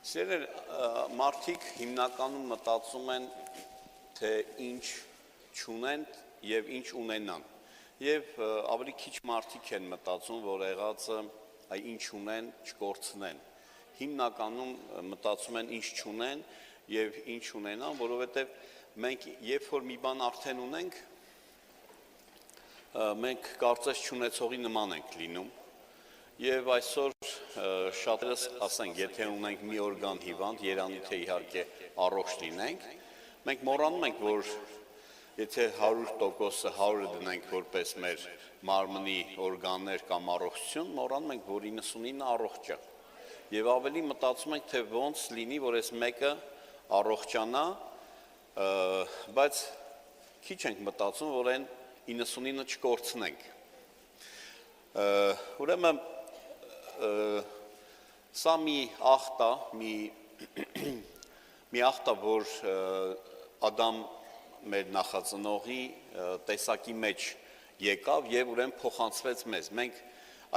Սիրել մարդիկ հիմնականում մտածում են, թե ինչ չունեն և ինչ ունենան, և ավելի քիչ մարդիկ են մտածում, որ եղածը ինչ ունեն չկորցնեն, հիմնականում մտածում են ինչ չունեն և ինչ ունենան, որովհետև մենք երբ որ մի բան արդեն ունենք, մենք կարծես չունեցողի նման ենք լինում, և այսօր շատերս ասենք, եթե ունենք մի օրգան հիվանդ, երանի թե իհարկե առողջ լինենք, մենք մոռանում ենք, որ եթե 100%-ը 100-ը դնենք որպես մեր մարմնի օրգաններ կամ առողջություն, մոռանում ենք, որ 99-ը առողջ է։ Եվ ավելի մտածում ենք, թե ոնց լինի, որ այս մեկը առողջանա, բայց քիչ ենք մտածում, որ այն 99-ը չկորցնենք։ Ուրեմն սա մի աղտ է, որ Ադամ մեր նախածնողի տեսակի մեջ եկավ և ուրեմն փոխանցվեց մեզ։ Մենք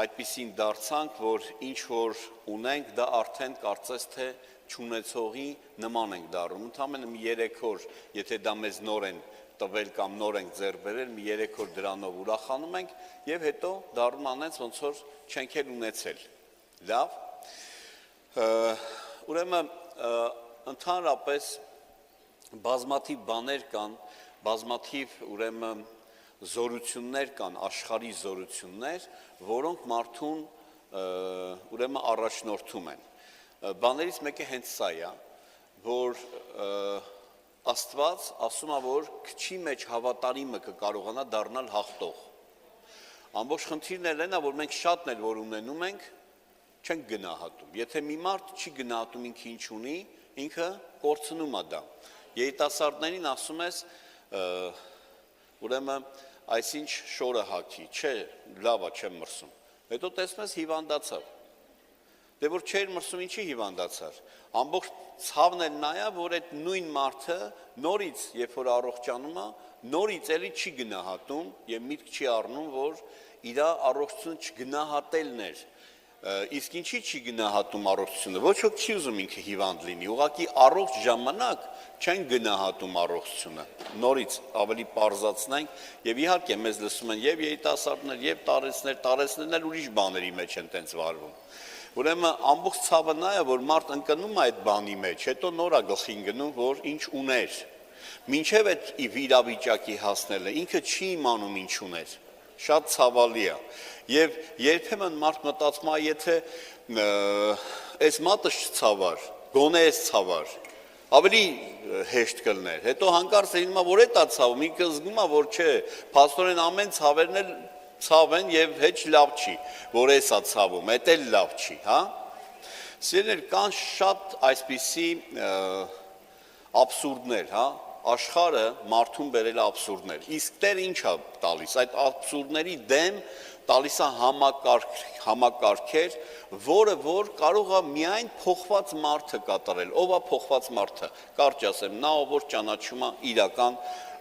այդպիսին դարձանք, որ ինչ որ ունենք, դա արդեն կարծես թե չունեցողի նման ենք դառնում։ Ընդամենը մի 3 օր, եթե դա մեզ նոր են տվել կամ նոր ենք ձեռք բերել, մի 3 օր դրանով ուրախանում ենք և հետո դառնում անենց ոնց որ չենք էլ ունեցել։ Լավ։ Ուրեմն ընդհանրապես բազմաթիվ բաներ կան, բազմաթիվ ուրեմն զորություններ կան, աշխարհի զորություններ, որոնք մարդուն ուրեմն առաջնորդում են։ Բաներից մեկը հենց սա է, որ Աստված ասում է, որ քչի մեջ հավատարիմը կկարողանա դառնալ հաղթող։ Ամբողջ խնդիրն այն է, որ մենք շատն էլ որ ունենում ենք, չենք գնահատում։ Եթե մի մարդ չի գնահատում ինքը ինչ ունի, ինքը կորցնում է դա։ Երիտասարդներին ասում ես, ուրեմն այսինչ շորը հագի, չէ, լավ է, չեմ մրսում։ Հետո տեսնում ես հիվանդացավ։ Դե որ չէր մրսում, ինչի հիվանդացար։ Ամբողջ ցավն էլ նա է, որ այդ նույն մարդը նորից, երբ որ առողջանում է, նորից էլի չի գնահատում և միտք չի առնում, որ իր առողջությունը չգնահատելն էր։ Իսկ ինչի չի գնահատում առողջությունը։ Ոչ ոք չի ուզում ինքը հիվանդ լինի, ուղղակի առողջ ժամանակ չեն գնահատում առողջությունը։ Նորից ավելի պարզացնենք և իհարկե մեզ լսում են և երիտասարդներ, և տարեցներն էլ ուրիշ բաների մեջ են տենց վարվում։ Ուրեմն ամբողջ ցավը նա է, որ մարդ ընկնում է այդ բանի մեջ, հետո նոր է գլխին գնում, որ ինչ ուներ։ Մինչև այդ իրավիճակի հասնելը ինքը չի իմանում ինչ ուներ։ Շատ ցավալի է։ Եվ երբեմն մարդ մտածում է, եթե այս մատը չցավար, գոնե այս ցավար, ավելի հեշտ կլներ։ Հետո հանկարծ լինում է, որ էդ է ցավում, ինքը զգում է, որ չէ, փաստորեն ամեն ցավերն էլ ցավ են և հեչ լավ չի, որ ես է ցավում, էդ էլ լավ չի, հա։ Սիրելիներ, կան շատ այսպիսի աբսուրդներ, հա, աշխարհը մարդուն բերել է աբսուրդներ, իսկ Տերը ինչ է տալիս, այդ աբսուրդների դեմ տալիս է համակարգեր, որը որ կարող է միայն փոխված մարդը կատարել, ով է փոխված մարդը, կարճ ասեմ, նա ով որ ճանաչում է իրական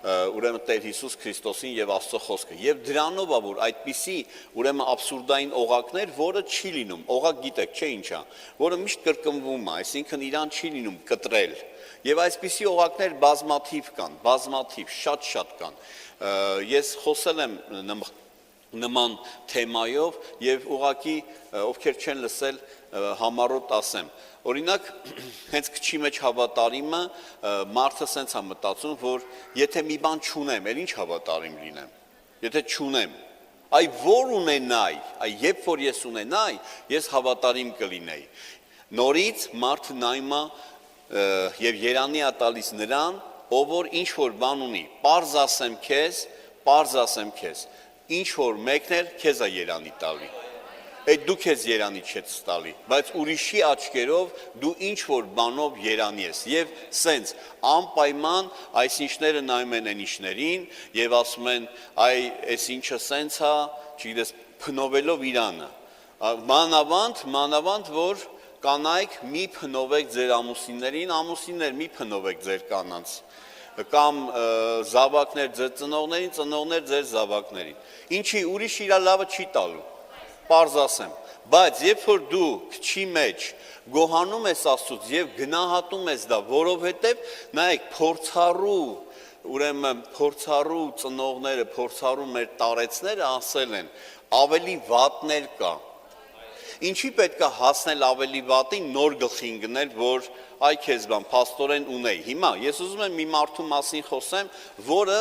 ուրեմն Տեր Հիսուս Քրիստոսին և Աստծո խոսքը, և դրանով է, որ այդպիսի ուրեմն աբսուրդային օղակներ, որը չի լինում, օղակ գիտեք, չէ ինչ է, որը միշտ կրկնվում է, այսինքն իրան չի լինում կտրել, և այսպիսի օղակներ բազմաթիվ կան, բազմաթիվ, շատ կան, ես խոսել եմ նման թեմայով և ուղղակի ովքեր չեն լսել համառոտ ասեմ, օրինակ հենց քչի մեջ հավատարիմը մարդը սենց է մտածում, որ եթե մի բան չունեմ, էլ ինչ հավատարիմ լինեմ, եթե չունեմ, այ որ ունենայի, այ երբ որ ես ունենայի, ես հավատարիմ կլինեի, նորից մարդը նայում է և երանի է տալիս նրան, ով որ ինչ որ բան ունի, պարզ ասեմ քեզ, ինչ որ մեկն էլ քեզ է երանի տալի, այդ դու քեզ երանի չես տալի, բայց ուրիշի աչքերով դու ինչ որ բանով երանի ես, և սենց անպայման այս ինչները նայում են այն ինչներին և ասում են, այ այս ինչը սենց է, չգիտես, փնովելով իրանը, մանավանդ, որ կանայք մի փնովեք ձեր ամուսիններին, ամուսիններ մի փնովեք ձեր կանանց, կամ զավակներ ձեր ծնողներին, ծնողներ ձեր զավակներին, ինչի ուրիշ իրա լավը չի տալու, պարզ ասեմ, Բայց երբ որ դու քչի մեջ գոհանում ես Աստծուց եւ գնահատում ես դա, որովհետեւ նայեք ուրեմն փորձառու ծնողները, փորձառու մեր տարեցները ասել են, ավելի վատներ կա։ Ինչի պետք է հասնել ավելի վատին, նոր գլխին գնել, որ այ քեզ բան, փաստորեն ունեի։ Հիմա ես ուզում եմ մի մարդու մասին խոսեմ, որը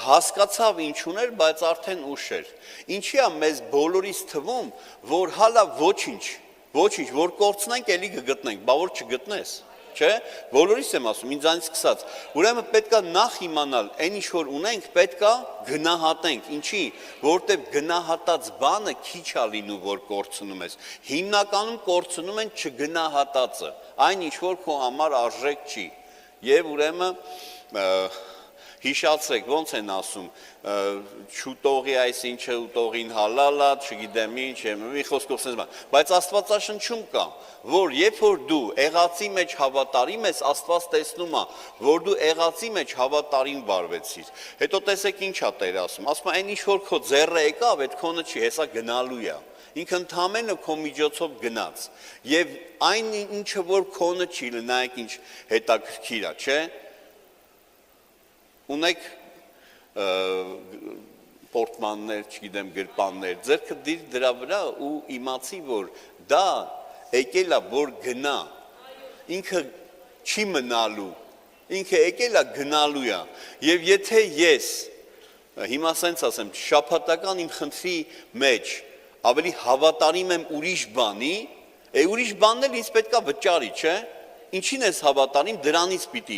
հասկացավ ինչ ուներ, բայց արդեն ուշ էր։ Ինչի է մեզ բոլորիս թվում, որ հալա ոչինչ, որ կորցնենք, էլի կգտնենք, բա որ չգտնես, չէ՞։ Բոլորիս եմ ասում, ինձանից սկսած։ Ուրեմն պետքա նախ իմանալ, այն ինչ որ ունենք, պետքա գնահատենք։ Ինչի, որտեղ գնահատած բանը քիչ է լինում, որ կորցնում ես։ Հիմնականում կորցնում են չգնահատածը, այն ինչ որ քո համար արժեք չի։ Եվ ուրեմն հիշացրեք, ոնց են ասում, չուտողի այսինչը ուտողին հալալա, չգիտեմ ինչ, մի խոսքով sense բան, բայց Աստվածաշնչում կա, որ երբ որ դու եղածի մեջ հավատարիմ ես, Աստված տեսնում է, որ դու եղածի մեջ հավատարիմ վարվեցիր։ Հետո տեսեք ինչ է Տերը ասում, ասում է այն ինչ որ քո ձեռը եկավ, այդ քոնը չի, հեսա գնալու է։ Ինքը ընդամենը քո միջոցով գնաց։ Եվ այն ինչը որ քոնը չի, նայեք ինչ հետաքրքիր է, չէ՞։ Ունեք պորտմաններ, չգիտեմ, գրպաններ, ձեռքը դիր դրա վրա ու իմացի, որ դա եկել է, որ գնա, ինքը չի մնալու, ինքը եկել է գնալու է, և եթե ես, հիմա սենց ասեմ, շաբաթական իմ խնդրի մեջ ավելի հավատարիմ եմ ուրիշ բանի, ուրիշ բանն էլ ինձ պետք է վճարի, չէ՞։ Ինչին ես հավատարիմ, դրանից պիտի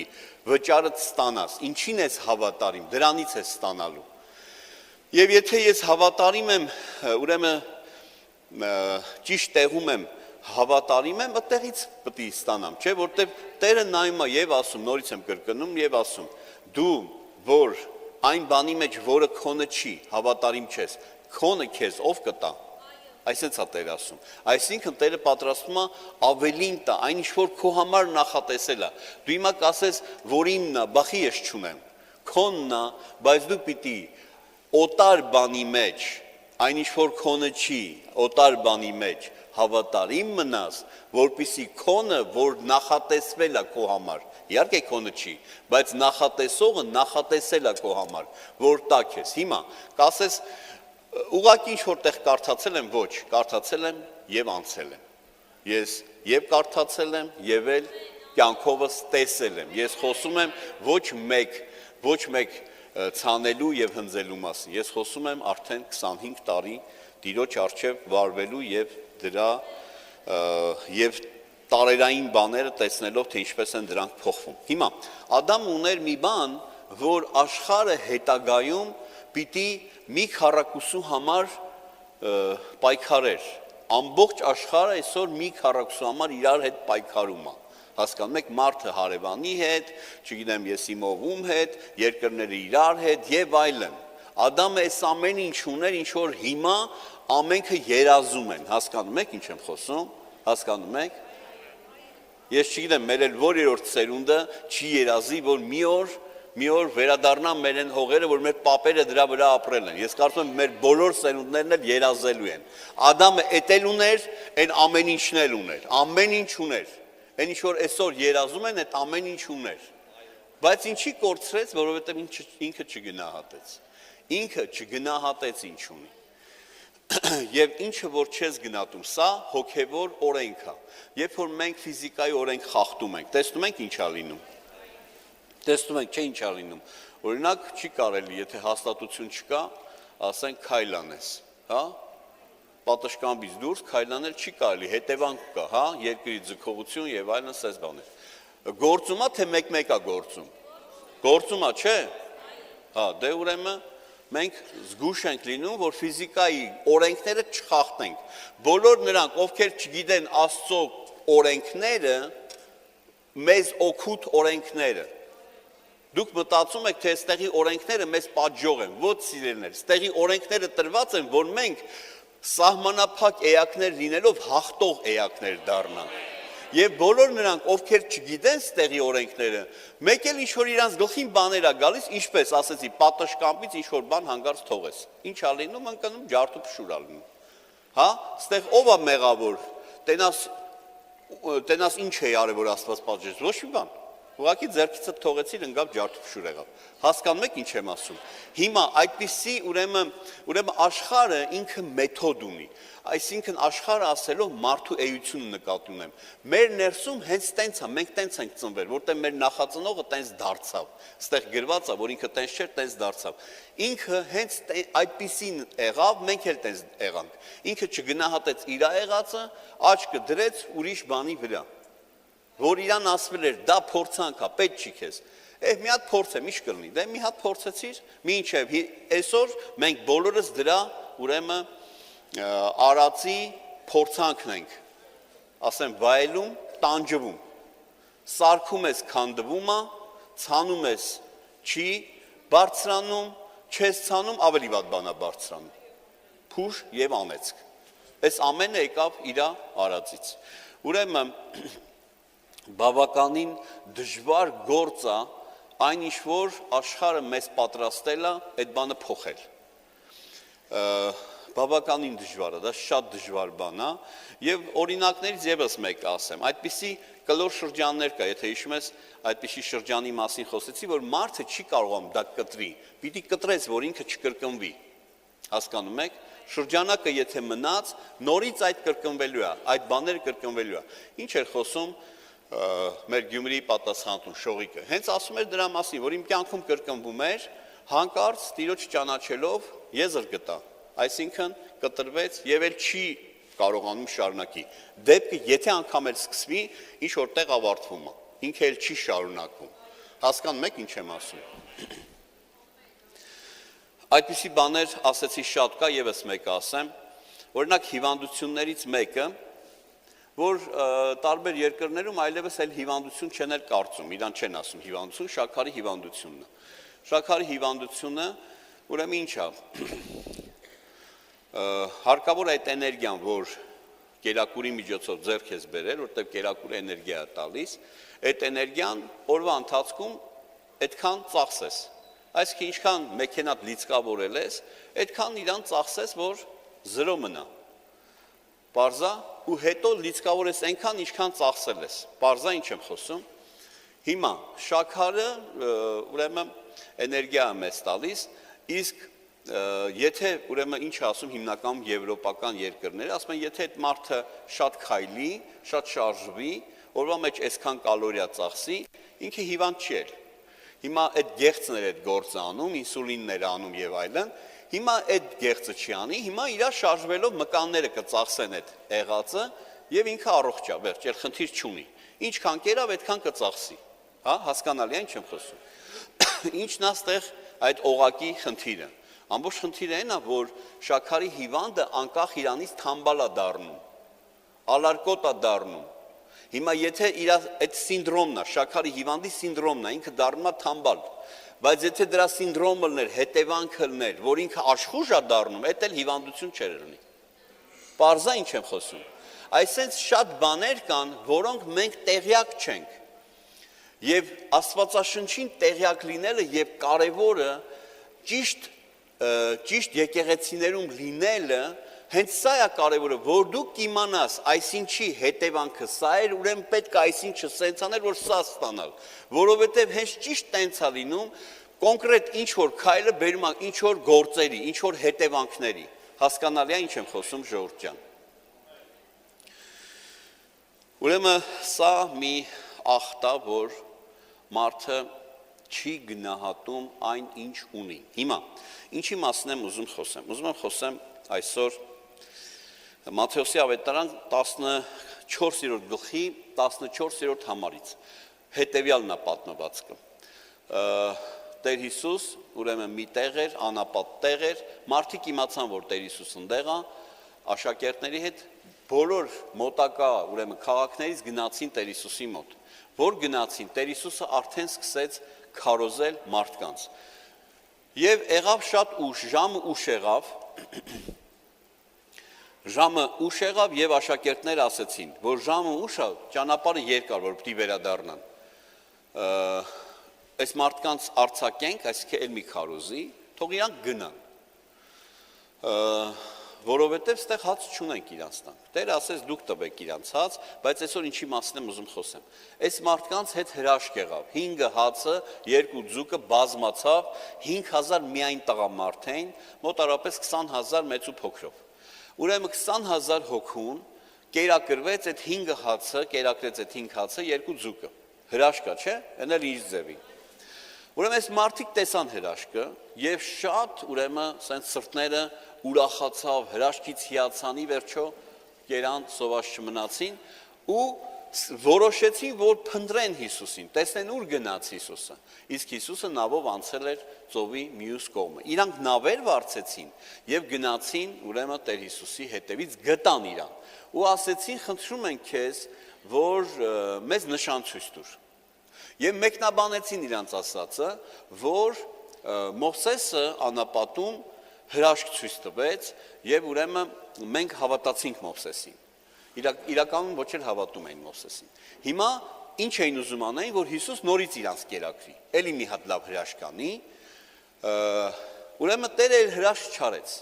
վճարը ստանաս, ինչին ես հավատարիմ, դրանից ես ստանալու։ Եվ եթե ես հավատարիմ եմ, ուրեմն ճիշտ տեղում եմ, հավատարիմ եմ, այդտեղից պիտի ստանամ, չէ՞, որտեղ Տերը նայում է եւ ասում, նորից եմ կրկնում եւ ասում, դու որ այն բանի մեջ, որը քոնը չի, հավատարիմ չես, քոնը քեզ ով կտա։ Այսինքն է Տերը ասում, այսինքն Տերը պատրաստվում է ավելին տա, այն ինչ որ քո համար նախատեսել է։ Դու հիմա կասես, որ իմն է, բախի ես չունեմ, քոնն է, բայց դու պիտի օտար բանի մեջ, այն ինչ որ քոնը չի, օտար բանի մեջ հավատարիմ մնաս, որպեսզի քոնը, որ նախատեսվել է քո համար, իհարկե քոնը չի, բայց նախատեսողը նախատեսել է քո համար, որ տա քեզ։ Հիմա կասես ուղղակի ինչ որտեղ կարդացել եմ, ոչ, կարդացել եմ եւ անցել եմ։ Ես եւ կարդացել եմ եւ էլ կյանքովս տեսել եմ։ Ես խոսում եմ ոչ մեկ ցանելու եւ հնձելու մասին։ Ես խոսում եմ արդեն 25 տարի Տիրոջ առջև վարվելու եւ դրա եւ տարերային բաները տեսնելով, թե ինչպես են դրանք փոխվում։ Հիմա Ադամը ուներ մի բան, որ աշխարհը հետագայում պիտի մի քառակուսու համար պայքարեր, ամբողջ աշխարհը այսօր մի քառակուսու համար իրար հետ պայքարում է, հասկանում եք, մարդը հարևանի հետ, չգիտեմ ես իմ ով հետ, երկրները իրար հետ եւ այլն, Ադամը այս ամեն ինչ ուներ, ինչ որ հիմա ամենքը երազում են, հասկանում եք ինչ եմ խոսում, հասկանում եք, ես չգիտեմ, մեր էլ որ երրորդ սերունդը չի երազի, որ մի օր վերադառնան մեր են հողերը, որ մեր պապերը դրա վրա ապրել են։ Ես կարծում եմ մեր բոլոր սերունդներն էլ երազելու են։ Ադամը էտել ուներ, այն ամեն ինչն էլ ուներ, ամեն ինչ ուներ։ Այն ինչ որ այսօր երազում են, այդ ամեն ինչ ուներ։ Բայց ինչի կորցրեց, որովհետև ինքը չգնահատեց։ Ինքը չգնահատեց ինչ ունի։ Եվ ինչը որ չես գնահատում, սա հոգևոր օրենք է։ Երբ որ մենք ֆիզիկայի օրենք խախտում ենք, տեսնում ենք ինչ է լինում։ Տեսնում ենք, չէ ինչ է լինում, օրինակ չի կարելի, եթե հաստատություն չկա, ասենք քայլանես, հա, պատշգամբից դուրս քայլանել չի կարելի, հետևանք կա, հա, երկրի ձգողություն եւ այլն սես բաներ, գործում է, թե մեկ-մեկ է գործում է, չէ, հա, դե ուրեմն մենք զգուշ ենք լինում, որ ֆիզիկայի օրենքները չխախտենք, բոլոր նրանք, ովքեր չգիտեն Աստծո օրենքները, մեզ օգուտ օրենքները, Դուք մտածում եք, թե այստեղի օրենքները մեզ պատժող են, ոչ սիրելիներ, այստեղի օրենքները տրված են, որ մենք սահմանափակ էակներ լինելով հաղթող էակներ դառնանք։ Եվ բոլոր նրանք, ովքեր չգիտեն այստեղի օրենքները, մեկ էլ ինչ որ իրանց գլխին բաներ է գալիս, ինչպես ասեցի, պատշգամբից ինչ որ բան հանգարց թողես։ Ինչ ա լինում, ընկնում ջարդու փշուր ա լինում։ հա, ստեղ ով է մեղավոր, տենաս ինչ է արել, որ Աստված պատժեց, ոչ մի բան, ուղղակի ձեռքիցդ թողեցիր, ընկավ ջարդուփշուր եղավ, հասկանում եք ինչ եմ ասում, հիմա այդպիսի ուրեմն աշխարհը ինքը մեթոդ ունի, այսինքն աշխարհը ասելով մարդու էությունը նկատի ունեմ, մեր ներսում հենց տենց է, մենք տենց ենք ծնվել, որտեղ մեր նախածնողը տենց դարձավ, ստեղ գրված է, որ ինքը տենց չէր, տենց դարձավ, ինքը հենց այդպիսին եղավ, մենք էլ տենց եղանք, ինքը չգնահատեց իր եղածը, աչքը դրեց ուրիշ բանի վրա, որ իրան ասվել էր, դա փորձանք է, պետք չի քեզ, մի հատ փորձեմ, ինչ կլինի, դե մի հատ փորձեցիր, մինչև այսօր մենք բոլորս դրա ուրեմն արածի փորձանքն ենք, ասեմ վայելում, տանջվում, սարքում ես քանդվում է, ցանում ես չի բարձրանում, չես ցանում ավելի վատ բան է բարձրանում, փուշ եւ անեծք, այս ամենը եկավ իր արածից, ուրեմն բավականին դժվար գործ է այն ինչ որ աշխարհը մեզ պատրաստել է այդ բանը փոխել բավականին դժվար է դա շատ դժվար բան է եւ օրինակներից եւս մեկը ասեմ այդպիսի կլոր շրջաններ կա եթե հիշում ես այդպիսի շրջանի մասին խոսեցի որ մարդը չի կարողանում դա կտրի պիտի կտրես որ ինքը չկրկնվի հասկանում եք շրջանակը եթե մնաց նորից այդ կրկնվելու է այդ բաները կրկնվելու է ինչ էր խոսում մեր Գյումրիի պատասխանատուն Շողիկը հենց ասում էր դրա մասին որ իմ կյանքում կրկնվում էր հանկարծ տիրոջ ճանաչելով եզր գտա այսինքն կտրվեց եւ էլ չի կարողանում շարունակի դեպքը եթե անգամ էլ սկսվի ինչ որտեղ ավարտվում է ինքը էլ չի շարունակվում հասկանում եք ինչ եմ ասում այդպիսի բաներ ասեցի շատ կա եւս մեկը ասեմ օրինակ հիվանդություններից մեկը որ տարբեր երկրներում այլևս էլ հիվանդություն չեն էլ կարծում, իրան չեն ասում հիվանդություն, շաքարի հիվանդությունն է։ Շաքարի հիվանդությունը ուրեմն ինչ է։ Հարկավոր այդ էներգիան, որ կերակուրի միջոցով ձեռք ես բերել, որտեղ կերակուրը էներգիա է տալիս, այդ էներգիան օրվա ընթացքում այդքան ծախսես։ Այսինքն ինչքան մեքենատ լիցքավորել ես, այդքան իրան ծախսես, որ 0 մնա։ Պարզա ու հետո լիցքավոր ես այնքան ինչքան ծախսել ես։ Պարզա ինչ եմ խոսում։ Հիմա շաքարը ուրեմն էներգիա է մեզ տալիս, իսկ եթե ուրեմն ինչ ասում հիմնականում եվրոպական երկրները, ասում են եթե այդ մարդը շատ քայլի, շատ շարժվի, օրվա մեջ այսքան կալորիա ծախսի, ինքը հիվանդ չի էլ։ Հիմա այդ գեղձն էր այդ գործը անում, ինսուլինն էր անում եւ այլն, հիմա այդ գեղձը չի անի, հիմա իրա շարժվելով մկանները կծախսեն այդ եղածը եւ ինքը առողջ է, վերջ, էլ խնդիր չունի։ Ինչքան կերավ, այդքան կծախսի։ Հա, հասկանալի է ինչ եմ խոսում։ Ինչն է ստեղ այդ օղակի խնդիրը։ Ամբողջ խնդիրը այն է, որ շաքարի հիվանդը անկախ իրանից թամբալ է դառնում, ալարկոտ է դառնում։ Հիմա եթե իր այդ սինդրոմն է, շաքարի հիվանդի սինդրոմն է, ինքը դառնում է թամբալ, բայց եթե դրա սինդրոմը լներ, հետևանքը լներ, որ ինքը աշխուժ է դառնում, այդ էլ հիվանդություն չէր լինի։ Պարզա ինչ եմ խոսում։ Այսինքն շատ բաներ կան, որոնք մենք տեղյակ չենք։ Եվ Աստվածաշնչին տեղյակ լինելը եւ կարեւորը ճիշտ եկեղեցիներում լինելը հենց սա է կարևորը, որ դու կիմանաս այսինչի հետևանքը սա էր, ուրեմն պետք է այսինչը սենց անել, որ սա ստանալ, որովհետև հենց ճիշտ տենց է լինում, կոնկրետ ինչ որ քայլը բերում է ինչ որ գործերի, ինչ որ հետևանքների, հասկանալի է ինչ եմ խոսում ժողովուրդ ջան։ Ուրեմն սա մի ախտ է, որ մարդը չի գնահատում այն ինչ ունի։ Հիմա ինչի մասն եմ ուզում խոսեմ։ Ուզում եմ խոսեմ այսօր Մատթեոսի ավետարան 14-րդ գլխի 14-րդ համարից հետևյալն է պատմվածքը։ Տեր Հիսուս ուրեմն մի տեղ էր, անապատ տեղ էր, մարդիկ իմացան, որ Տեր Հիսուսն տեղ է, աշակերտների հետ բոլոր մոտակա ուրեմն քաղաքներից գնացին Տեր Հիսուսի մոտ։ Որ գնացին, Տեր Հիսուսը արդեն սկսեց քարոզել մարդկանց։ Եվ եղավ շատ ուշ, ժամը ուշ եղավ, եւ աշակերտները ասեցին, որ ժամը ուշ է, ճանապարհը երկար, որ պիտի վերադառնան։ Այս մարդկանց արձակենք, այսինքն էլ մի քարոզի, թող իրանք գնան։ որովհետև ստեղ հաց չունենք իրանց տանք։ Տերը ասեց դուք տվեք իրանց հաց, բայց այսօր ինչի մասին եմ ուզում խոսեմ։ Այս մարդկանց հետ հրաշք եղավ։ 5 հացը, 2 ձուկը բազմացավ, 5000 միայն տղամարդ էին, մոտարապես 20000 մեծ ու փոքրով։ Ուրեմն 20000 հոգուն կերակրվեց այդ 5 հացը, կերակրեց այդ 5 հացը, 2 ձուկը։ Հրաշք է, չէ՞։ Էնել իր ձևի։ Ուրեմն այս մարդիկ տեսան հրաշքը եւ շատ ուրեմն սենց սրտները ուրախացավ, հրաշքից հիացան, ի վերջո կերան սոված չմնացին ու որոշեցին, որ փնտրեն Հիսուսին, տեսնեն ուր գնաց Հիսուսը։ Իսկ Հիսուսը նավով անցել էր ծովի մյուս կողմը։ Իրանք նավեր վարձեցին եւ գնացին ուրեմն Տեր Հիսուսի հետևից, գտան իրան ու ասեցին, խնդրում ենք քեզ, որ մեզ նշան ցույց տուր։ Եվ մեկնաբանեցին իրանց ասածը, որ Մովսեսը անապատում հրաշք ցույց տվեց եւ ուրեմն մենք հավատացինք Մովսեսին։ Իրականում ոչ էլ հավատում էին Մովսեսին։ Հիմա ինչ էին ուզում անեն, որ Հիսուս նորից իրանց կերակրի։ Էլի մի հատ լավ հրաշք անի։ Ուրեմն Տերը էլ հրաշք չարեց։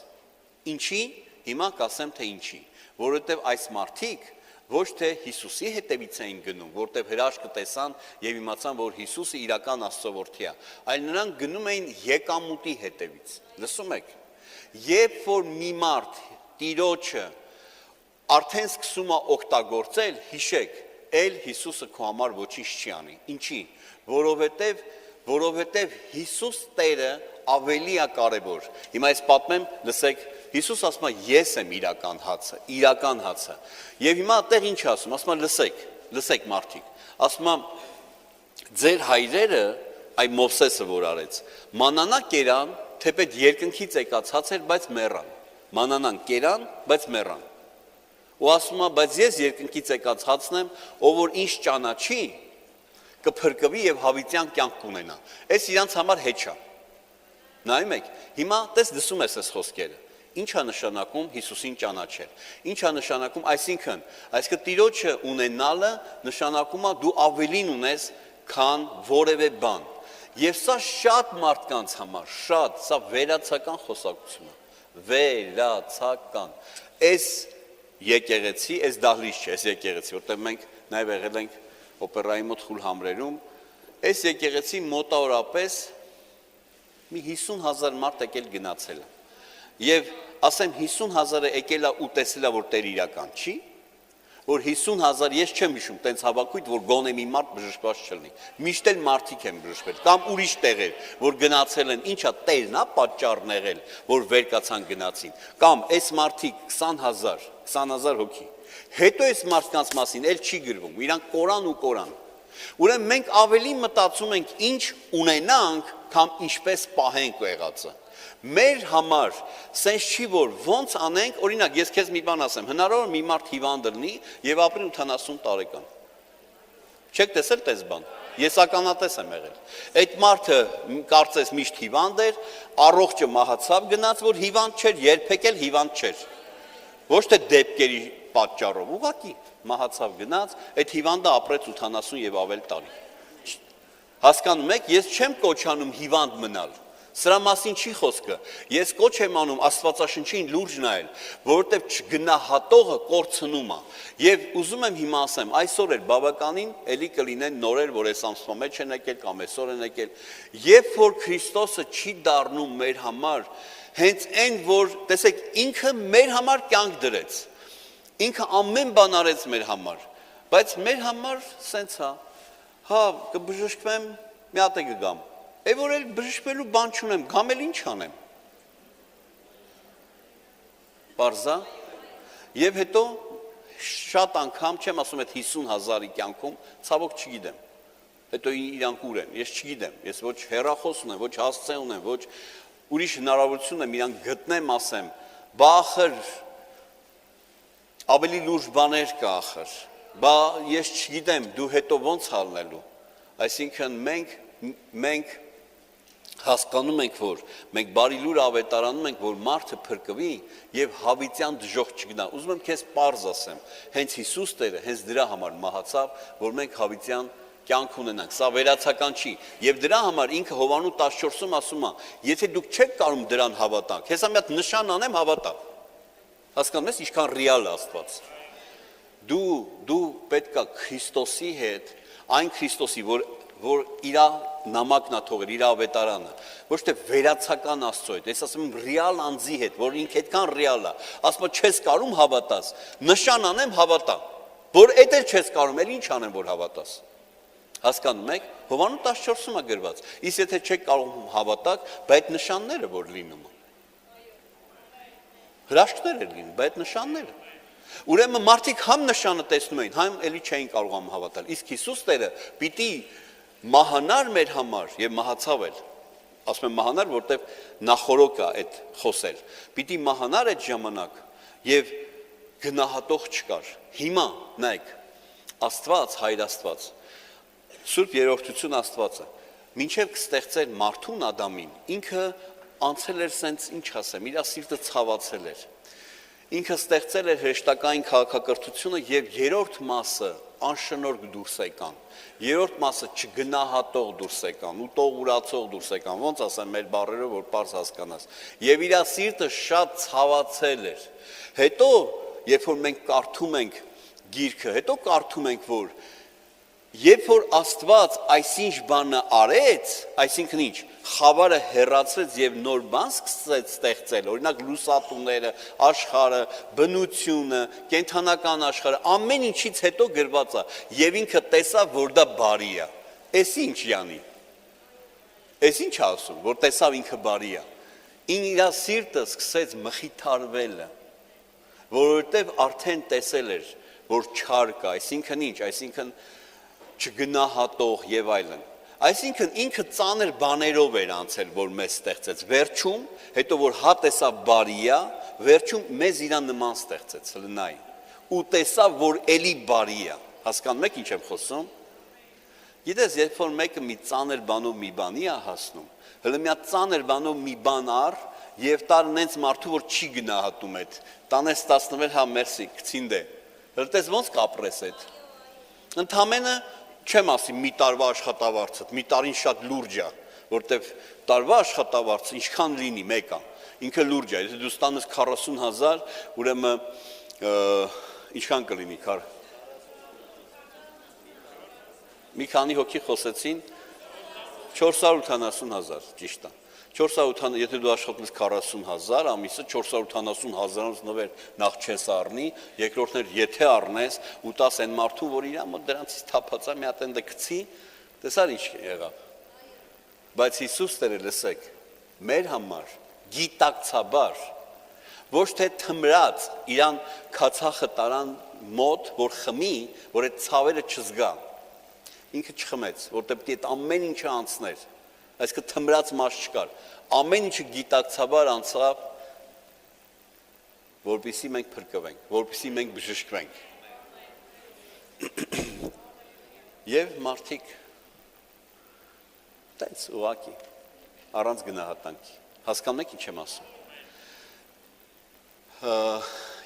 Ինչի? Հիմա կասեմ թե ինչի, որովհետեւ այս մարդիկ ոչ թե Հիսուսի հետևից էին գնում, որտեղ հրաշքը տեսան եւ իմացան, որ Հիսուսը իրական Աստծո որդի է, այլ նրանք գնում էին եկամուտի հետևից։ Լսում եք։ Երբ որ մի մարդ Տիրոջը արդեն սկսում է օգտագործել, հիշեք, էլ Հիսուսը քո համար ոչինչ չի անի։ Ինչի? Որովհետև Հիսուս Տերը ավելի է կարևոր։ Հիմա այս պատմեմ, լսեք, Հիսուս ասում է ես եմ իրական հացը։ Եվ հիմա այդտեղ ինչ ասում, ասում է լսեք մարդիկ, ասում է ձեր հայրերը, այ Մովսեսը որ արեց, մանանա կերան, թեպետ երկնքից եկած հաց էր, բայց մեռան։ Մանանան կերան, բայց մեռան։ Ու ասում է, բայց ես երկնքից եկած հացն եմ, ով որ ինչ ճանաչի, կփրկվի եւ հավիտյան կյանք կունենա։ Այս իրանց համար հեչ է։ Նայում եք, հիմա տես լսում ես այս խոսքերը։ Ինչ է նշանակում Հիսուսին ճանաչել։ Ինչ է նշանակում, այսինքն Տիրոջը ունենալը նշանակում է դու ավելին ունես, քան որևէ բան։ Եվ սա շատ մարդկանց համար, սա վերացական խոսակցություն է։ Վերացական։ Այս եկեղեցի, այս դահլիճ չէ, այս եկեղեցի, որտեղ մենք նաև եղել ենք օպերայի մոտ խուլ համրերում, այս եկեղեցի մոտավորապես մի 50,000 մարդ եկել գնացել է։ Եվ ասեմ 50,000-ը եկել է ու տեսել է, որ Տեր իրական չի, որ 50,000 ես չեմ հիշում, տենց հավաքույթ, որ գոնե մի մարդ բժշկված չլինի։ Միշտ էլ մարդիկ են բժշկվել, կամ ուրիշ տեղեր, որ գնացել են, ինչա Տերն է պատճառն եղել, որ վեր կացան գնացին, կամ այս մարդիկ 20,000 հոգի։ Հետո այս մարդկանց մասին էլ չի գրվում, իրանք կորան ու կորան։ Ուրեմն մենք ավելի մտածում ենք ինչ ունենանք, քան ինչպես պահենք եղածը։ Մեր համար սենց չի, որ ոնց անենք, օրինակ ես քեզ մի բան ասեմ, հնարավոր մի մարդ հիվանդ լինի եւ ապրի 80 տարեկան։ Չեք տեսել տես բան։ Ես ականատես եմ եղել։ Այդ մարդը կարծես միշտ հիվանդ էր, առողջը մահացավ, գնաց, որ հիվանդ չէր, երբեք էլ հիվանդ չէր։ Ոչ թե դեպքերի պատճառով, ուղղակի մահացավ գնաց, այդ հիվանդը ապրեց 80 եւ ավել տարի։ Հասկանում եք, ես չեմ կոչանում հիվանդ մնալ։ Սրա մասին չի խոսքը։ Ես կոչ եմ անում Աստվածաշնչին լուրջ նայել, որովհետև չգնահատողը կորցնում է։ Եվ ուզում եմ հիմա ասեմ, այսօր էլ բավականին էլի կլինեն նորեր, որ այս ամսվա մեջ են եկել կամ այսօր են եկել, երբ որ Քրիստոսը չի դառնում մեր համար, հենց այն որ, տեսեք, ինքը մեր համար կյանք դրեց։ Ինքը ամեն բան արեց մեր համար, բայց մեր համար սենց է, հա, կբժշկվեմ, մի հատ է կգամ, որ էլ բժշկվելու բան չունեմ, գամ էլ ինչ անեմ։ Պարզա, եւ հետո շատ անգամ չեմ ասում այդ 50,000-ի կյանքում, ցավոք չգիտեմ, հետո իրանք ուր են, ես չգիտեմ, ես ոչ հեռախոս ունեմ, ոչ հասցե ունեմ, ոչ ուրիշ հնարավորություն եմ իրանք գտնեմ, ասեմ, բա ախր ավելի լուրջ բաներ կա ախր, բա ես չգիտեմ, դու հետո ոնց հալնելու, այսինքն մենք հասկանում ենք, որ մենք բարի լուր ավետարանում ենք, որ մարդը փրկվի եւ հավիտյան դժոխք չգնա։ Ուզում եմ քեզ պարզ ասեմ, հենց Հիսուս Տերը հենց դրա համար մահացավ, որ մենք հավիտյան կյանք ունենանք։ Սա վերացական չի։ Եվ դրա համար ինքը Հովանու 14-ում ասում է, եթե դուք չեք կարող դրան հավատալ, հեսա մի հատ նշան անեմ հավատա։ Հասկանում ես, ինչքան ռեալ է Աստված։ Դու պետք է Քրիստոսի հետ, այն Քրիստոսի, որ իր նամակն է թողել, իր ավետարանը, ոչ թե վերացական Աստծո հետ, ես ասում եմ ռեալ անձի հետ, որ ինքը այդքան ռեալ է, ասում եմ չես կարում հավատաս, նշան անեմ հավատա, որ էդ էլ չես կարում, էլ ինչ անեմ, որ հավատաս։ Հասկանում եք, Հովհաննես 14-ում է գրված, իսկ եթե չեք կարող հավատաք, բայց նշանները որ լինում են։ Հրաշքներ են լինում, բայց նշանները։ Ուրեմն մարդիկ համ նշանը տեսնում էին, համ էլի չէին կարողանում հավատալ։ Իսկ Հիսուս Տերը պիտի մահանար մեր համար եւ մահացավ էլ։ Ասում եմ մահանար, որտեվ նախորոք է այդ խոսել։ Պիտի մահանար այդ ժամանակ եւ գնահատող չկար։ Հիմա նայեք, Աստված, Հայր Աստված, Սուրբ Երրորդություն Աստվածը, մինչև կստեղծեր մարդուն Ադամին, ինքը անցել էր սենց, ինչ ասեմ, իր սիրտը ցավացել էր։ Ինքը ստեղծել էր հրեշտակային քաղաքակրթությունը եւ երրորդ մասը անշնորհք դուրս եկան։ Երրորդ մասը չգնահատող դուրս եկան, ուտող-ուրացող դուրս եկան, ոնց ասեմ մեր բառերով, որ պարզ հասկանաս։ Եվ իր սիրտը շատ ցավացել էր։ Հետո, երբ որ մենք կարդում ենք գիրքը, հետո կարդում ենք, որ երբ որ Աստված այսինչ բանը արեց, այսինքն ինչ, խավարը հեռացրեց եւ նոր բան սկսեց ստեղծել, օրինակ լուսատուները, աշխարհը, բնությունը, կենթանական աշխարհը, ամեն ինչից հետո գրված է եւ ինքը տեսավ, որ դա բարի է։ Էս ինչ յանի։ Էս ինչ ասում, որ տեսավ ինքը բարի է։ Իր սիրտը սկսեց մխիթարվելը, որովհետեւ արդեն տեսել էր, որ չար կա, այսինքն ինչ, այսինքն չգնահատող եւ այլն։ Այսինքն ինքը ծանր բաներով էր անցել, որ մեզ ստեղծեց։ Վերջում, հետո որ հա տեսավ բարի է, վերջում մեզ իրան նման ստեղծեց, լնայ։ Ու տեսավ, որ էլի բարի է։ Հասկանում եք ինչ եմ խոսում։ Գիտես, երբ որ մեկը մի ծանր բանով մի բանի է հասնում, հələ մի ծանր բանով մի բան առ եւ տար նենց մարդու որ չի գնահատում այդ։ Տանես 16 հա մերսի, գցին դե։ Հələ տես ոնց կապրես այդ։ Ընդամենը չեմ ասի մի տարվա աշխատավարձը, մի տարին շատ լուրջ է, որտեվ տարվա աշխատավարձը ինչքան լինի մեկը, ինքը լուրջ է, եթե դու ստանես 40,000, ուրեմն ինչքան կլինի, մի քանի հոգի խոսեցին, 480,000, ճիշտ է, 480, եթե դու աշխատես 40,000, ամիսը 480,000-ից նվեր նախ չես առնի, երկրորդներ եթե առնես ու տաս այն մարդու, որ իր մոտ դրանցից թափած է, մի հատ ընդ գցի, տեսար ինչ եղավ։ Բայց Հիսուս Տերը լսեք, մեր համար գիտակցաբար, ոչ թե թմրած իրան քացախը տարան մոտ, որ խմի, որ այդ ցավերը չզգա։ Ինքը չխմեց, որտեղ պետք է ամեն ինչը անցներ։ Այսինքն թմրած մաս չկար, ամեն ինչը գիտակցաբար անցավ, որպեսզի մենք փրկվենք, որպեսզի մենք բժշկվենք։ Եվ մարդիկ տենց ուղակի, առանց գնահատանքի, հասկանում եք ինչ եմ ասում։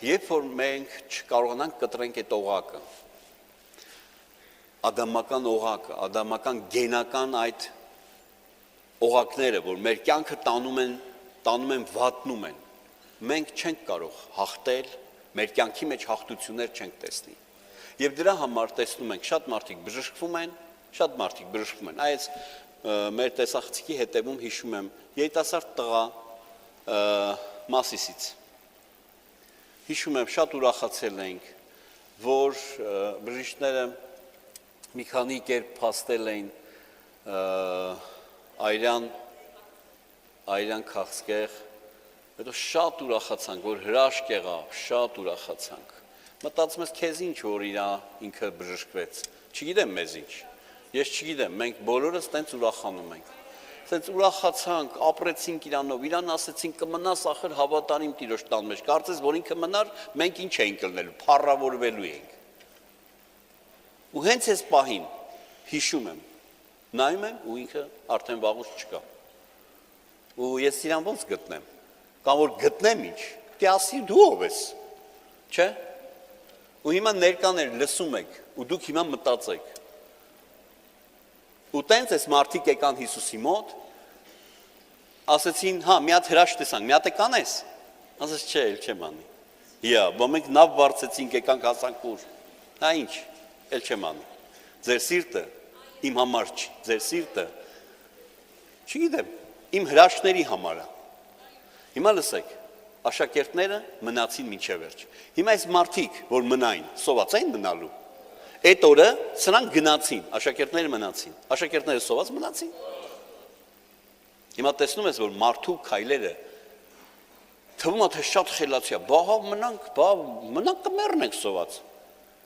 Երբ որ մենք չկարողանանք կտրենք այդ օղակը, ադամական օղակը, ադամական գենական այդ օղակները, որ մեր կյանքը տանում են, վատնում են, մենք չենք կարող հաղթել, մեր կյանքի մեջ հաղթություններ չենք տեսնի։ Եվ դրա համար տեսնում ենք, շատ մարդիկ բժշկվում են, այս մեր տեսախցիկի հետևում հիշում եմ, երիտասարդ տղա Մասիսից, հիշում եմ, շատ ուրախացել ենք, որ բժիշկները մի քանի կերպ փաստել էին Այրան քաղցկեղ, հետո շատ ուրախացանք, որ հրաշք եղավ, շատ ուրախացանք։ Մտածում ես քեզ ինչ, որ ինքը բժշկվեց, չգիտեմ մեզ ինչ, ես չգիտեմ, մենք բոլորս տենց ուրախանում ենք, տենց ուրախացանք, ապրեցինք իրանով, իրան ասեցինք կմնաս ախր հավատարիմ Տիրոջ տան մեջ, կարծես, որ ինքը մնար, մենք ինչ էինք կլնելու, փառավորվելու էինք։ Ու հենց այս պահին հիշում եմ, նայում եմ ու ինքը արդեն վաղուց չկա։ Ու ես իրան ոնց գտնեմ, կամ որ գտնեմ ինչ, դե ասի դու ով ես, չէ։ Ու հիմա ներկաներ լսում եք, ու դուք հիմա մտածեք։ Ու տենց այս մարդիկ եկան Հիսուսի մոտ, ասեցին, հա, մի հատ հրաշք տեսանք, մի հատ եք անես, ասեց չէ, էլ չեմ անի։ Իա, մենք նավ բարձեցինք, եկանք հասանք ուր։ Հա ինչ, էլ չեմ անի։ Ձեր սիրտը իմ համար չի, ձեր սիրտը չգիտեմ, իմ հրաշքների համար է։ Հիմա լսեք, աշակերտները մնացին մինչև վերջ։ Հիմա այս մարդիկ, որ մնային, սոված էին մնալու։ Այդ օրը սրանք գնացին, աշակերտները մնացին։ Աշակերտները սոված մնացին։ Հիմա տեսնում ես, որ մարդու քայլերը թվում է թե շատ խելացի է, մնանք կմեռնենք սոված։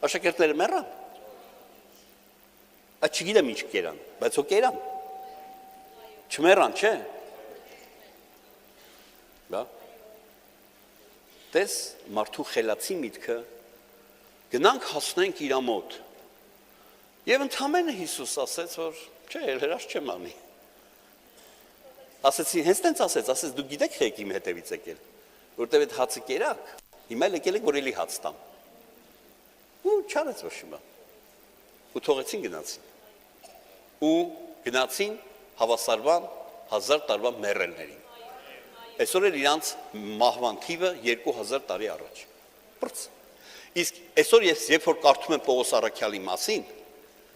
Աշակերտները մեռան։ Այդ չգիտեմ ինչ կերան, բայց հո կերան։ Չմեռան, չէ։ Բա։ Տես մարդու խելացի միտքը գնանք հասնենք իր մոտ։ Եվ ընդհանրապես Հիսուս ասեց, որ չէ, հրաշք չեմ անի։ Ասեցի, հենց տենց ասեց, դու գիտեք թե եք իմ հետևից եկել, որտեվ այդ հացը կերակ, հիմա եկել եք, որ էլի հաց տամ։ Ու չարեց ոչ հիմա։ Ու թողեցին գնացին։ Ու գնացին հավասարվան 1000 տարվա մեռելներին։ Այսօր էլ իրանց մահվան թիվը 2000 տարի առաջ։ Բրց։ Իսկ այսօր ես երբ որ կարդում եմ Պողոս Առաքյալի մասին,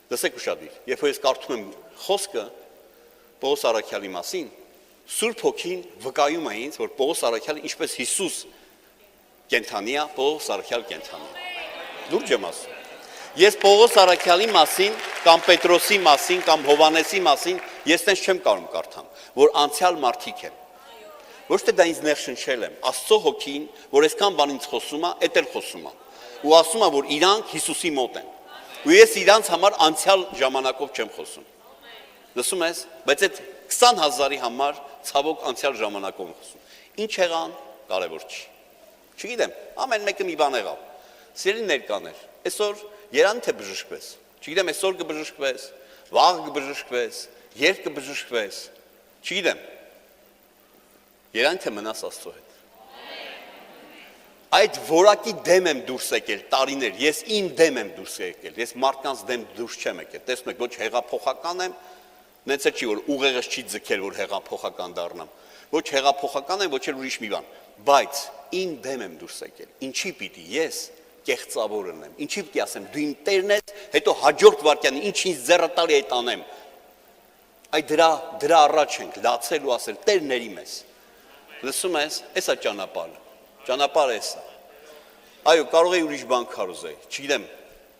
լսեք ուշադիր, երբ որ ես կարդում եմ խոսքը Պողոս Առաքյալի մասին, Սուրբ Հոգին վկայում է ինձ, որ Պողոս Առաքյալը ինչպես Հիսուս կենթանի է, Պողոս Առաքյալ կենթանի է։ Լուրջ եմ ասում։ Ես Պողոս Առաքյալի մասին, կամ Պետրոսի մասին, կամ Հովանեսի մասին, ես տենց չեմ կարող կարդամ, որ անցյալ մարդիկ են։ Ոչ թե դա ինձ ներշնչել եմ, Աստծո Հոգին, որ այսքան բան ինձ խոսում է, էդ էլ խոսում է։ Ու ասում է, որ իրանք Հիսուսի մոտ են։ Ու ես իրանց համար անցյալ ժամանակով չեմ խոսում։ Լսում ես, բայց այդ 20,000-ի համար ցավոք անցյալ ժամանակով խոսում։ Ինչ եղան, կարևոր չի։ Չգիտեմ, ամեն մեկը մի բան եղավ։ Սիրելի ներկաներ, այսօր երան թե բժշկվես։ Չգիտեմ, այսօր կբժշկվես, վաղ կբժշկվես, երբ կբժշկվես։ Չգիտեմ։ Երան թե մնաս Աստծո հետ։ Այդ որակի դեմ եմ դուրս եկել տարիներ, ես ին դեմ եմ դուրս եկել, ես մարդկանց դեմ դուրս չեմ եկել, տեսնում եք, ոչ հեղափոխական եմ, նենց է չի, որ ուղեղս չի ձգել, որ հեղափոխական դառնամ, ոչ հեղափոխական եմ, ոչ էլ ուրիշ մի բան, բայց ին դեմ եմ դուրս եկել, ինչի պիտի ես կեղծավոր եմ, ինչի պիտի ասեմ, դու իմ տերն ես, հետո հաջորդ վարքյան, ինչ ինձ ձեռը տալի այդ անեմ, այդ դրա առաջ ենք լացել ու ասել, տերների մեզ, լսում ես, էսա ճանապարհը էսա։ Այո, կարող է ուրիշ բան քարոզել,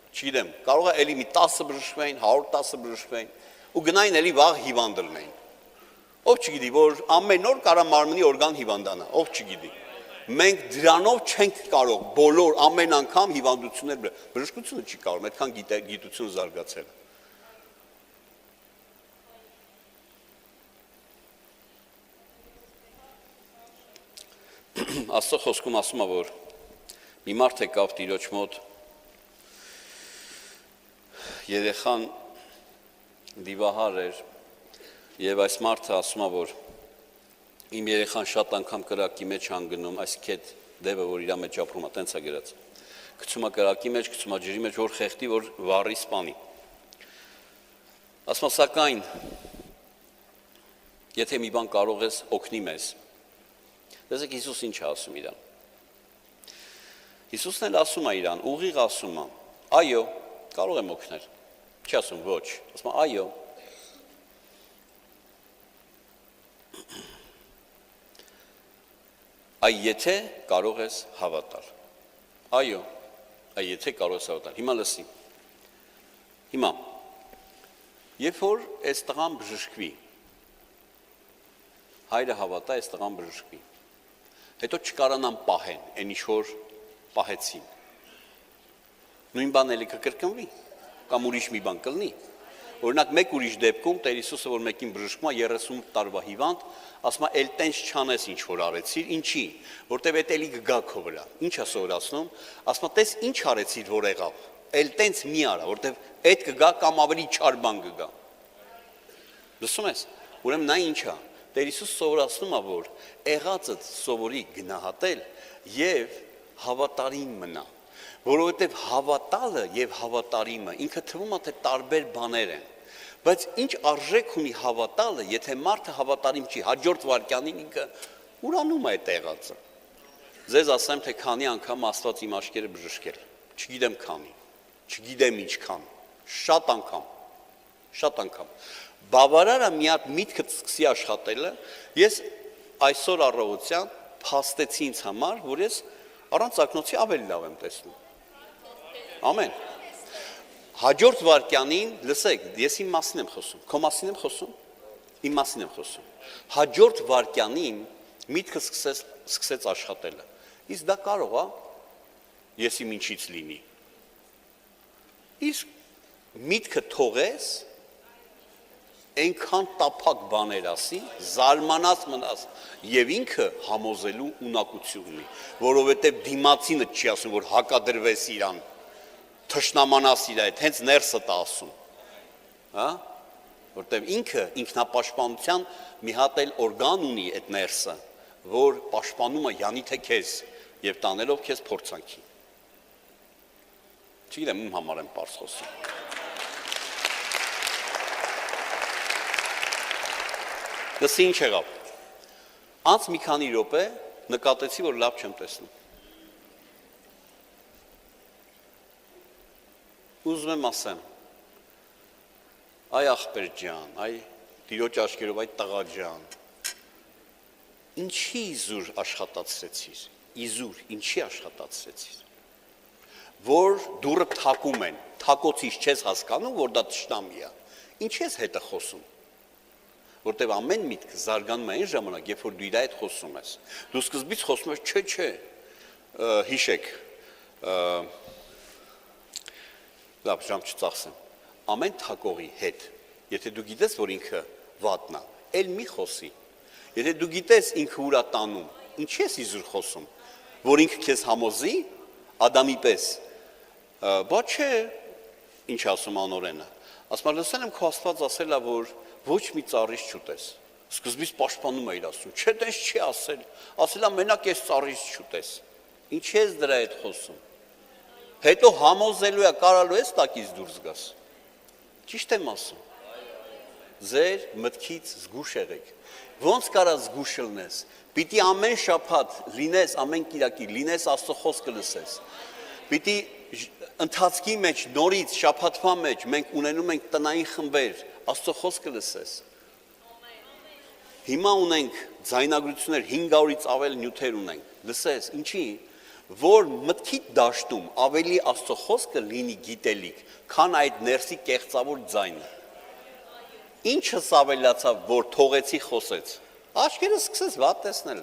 չգիտեմ, կարող է էլի մի 10 բժշկվեին, 110 բժշկվեին, ու գնային էլի վաղ հիվանդ լինեին։ Ով չգիտի, որ ամեն օր կարա մարմնի օրգան հիվանդանա, ով չգիտի։ Մենք դրանով չենք կարող բոլոր ամեն անգամ հիվանդություններ բժշկությունը չի կարող, այդքան գիտությունը զարգացել է։ Աստծո խոսքում ասում է, որ մի մարդ եկավ Տիրոջ մոտ, երեխան դիվահար էր, եւ այս մարդը ասում է, որ իմ երեխան շատ անգամ կրակի մեջ հանգնում, այս քետ դևը, որ իր մեջ ապրում է, տենց է գրած։ Գցում է կրակի մեջ, գցում է ջրի մեջ, որ խեղդի, որ վառի սպանի։ Ասում է, սակայն եթե մի բան կարող ես, օգնի մեզ։ Տեսեք Հիսուս ինչ է ասում իրան։ Հիսուսն էլ ասում է իրան, ուղիղ ասում է, այո, կարող եմ օգնել։ Չի ասում ոչ, ասում է այո։ Այ եթե կարող ես հավատալ։ Այո, այ եթե կարող ես հավատալ։ Հիմա լսի։ Հիմա երբ որ այս տղան բժշկվի, հայրը հավատա այս տղան բժշկվի։ Հետո չկարանան պահեն, այն ինչ որ պահեցին։ Նույն բան էլի կկրկնվի, կամ ուրիշ մի բան կլինի։ Օրինակ մեկ ուրիշ դեպքում Տեր Հիսուսը, որ մեկին բժշկում է 30 տարվա հիվանդ, ասում է, «Էլ տենց չանես ինչ որ արեցիր, ինչի, որտեվ այդ էլի կգա քո վրա»։ Ինչ է սովորացնում։ Ասում է, «Տես ինչ արեցիր, որ եղավ, էլ տենց մի արա, որտեվ այդ կգա կամ ավելի չար բան կգա»։ Լսում ես։ Ուրեմն նա ինչ է։ Տեր Հիսուս սովորացնում է, որ եղածդ սովորի գնահատել եւ հավատարիմ մնա, որովհետեւ հավատալը եւ հավատարիմը ինքը թվում է թե տարբեր բաներ են, բայց ինչ արժեք ունի հավատալը, եթե մարդը հավատարիմ չի, հաջորդ վարքյանին ինքը ուրանում է այդ եղածը։ Ձեզ ասեմ, թե քանի անգամ Աստված իմ աչքերը բժշկել։ Չգիտեմ քանի, չգիտեմ ինչքան, շատ անգամ։ Բավարար է մի հատ միտքը սկսի աշխատելը, ես այսօր առավոտյան փաստեցի ինձ համար, որ ես առանց ակնոցի ավելի լավ եմ տեսնում։ Ամեն։ Հաջորդ վարքյանին, լսեք, ես իմ մասին եմ խոսում, քո մասին եմ խոսում, իմ մասին եմ խոսում։ Հաջորդ վարքյանին միտքը սկսեց աշխատելը։ Իսկ դա կարող է ես իմ ինչից լինի։ Իսկ միտքը թողես, այնքան տափակ բաներ ասի, զարմանած մնաս, եւ ինքը համոզելու ունակություն ունի, որովհետեւ դիմացինը չի ասում, որ հակադրվես իրան, թշնամանաս իր այդ, հենց ներսը տա ասում, հա, որտեւ ինքը ինքնապաշտպանության մի հատ էլ օրգան ունի այդ ներսը, որ պաշտպանում է յանի թե քեզ եւ տանելով քեզ փորձանքի։ Չգիտեմ, իմ համար եմ պարզ խոսում։ Դասի ինչ եղավ։ Անց մի քանի րոպե նկատեցի, որ լավ չեմ տեսնում։ Ուզում եմ ասեմ, այ ախպեր ջան, այ տիրոջ աչքերով, այ տղա ջան, ինչի իզուր աշխատացրեցիր, իզուր, ինչի աշխատացրեցիր, որ դուրը թակում են, թակոցից չես հասկանում, որ դա թշնամի է, ինչի ես հետը խոսում, որտեվ ամեն միտք զարգանում է այն ժամանակ, երբ որ դու իր այդ խոսում ես, դու սկզբից խոսում ես, չէ, հիշեք, լավ, ժամ չծախսեմ, ամեն թակողի հետ, եթե դու գիտես, որ ինքը վատն է, էլ մի խոսի, եթե դու գիտես ինքը ուրա տանում, ինչի ես իզուր խոսում, որ ինքը քեզ համոզի, Ադամի պես, բա չէ, ինչ ասում անօրենը, ասում լսել եմ քո Աստված ասել է, որ ոչ մի ծառից չուտես, սկզբից պաշտպանում է իր ասում, չէ, տես չի ասել, ասել է մենակ ես ծառից չուտես, ինչի ես դրա հետ խոսում, հետո համոզելու է, կարալու ես տակից դուրս գաս, ճիշտ եմ ասում, ձեր մտքից զգուշ եղեք, ոնց կարա զգուշ լնես, պիտի ամեն շաբաթ լինես, ամեն կիրակի լինես Աստծո խոսքը լսես, պիտի ընթացքի մեջ, նորից, շաբաթվա մեջ մենք ունենում ենք տնային խմբեր, Աստծո խոսքը լսես, հիմա ունենք ձայնագրություններ 500-ից ավել նյութեր ունենք, լսես, ինչի, որ մտքիդ դաշտում ավելի Աստծո խոսքը լինի գիտելիք, քան այդ ներսի կեղծավոր ձայնը, ինչս ավելացավ, որ թողեցի խոսեց, աչքերը սկսեց վատ տեսնել,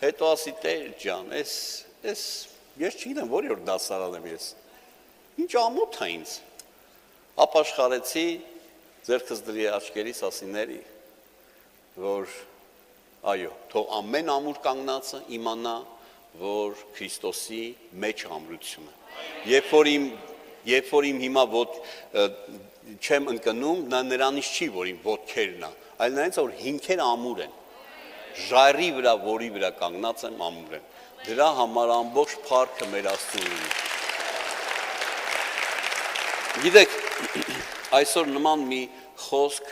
հետո ասի Տեր ջան, ես չգիտեմ, որի որ դասարան եմ ես, ինչ ամոթ է ինձ, ապաշխարեցի, ձեռքս դրի աչքերիս ասիների, որ այո, թող ամեն ամուր կանգնածը իմանա, որ Քրիստոսի մեջ ամրությունը, երբ որ իմ հիմա չեմ ընկնում, նա նրանից չի, որ իմ ոտքերն է, այլ նրանից, որ հիմքերը ամուր են, ժայռի վրա, որի վրա կանգնած եմ, ամուր են, դրա համար ամբողջ փառքը մեր Աստծուն ունի։ Գիտեք, այսօր նման մի խոսք,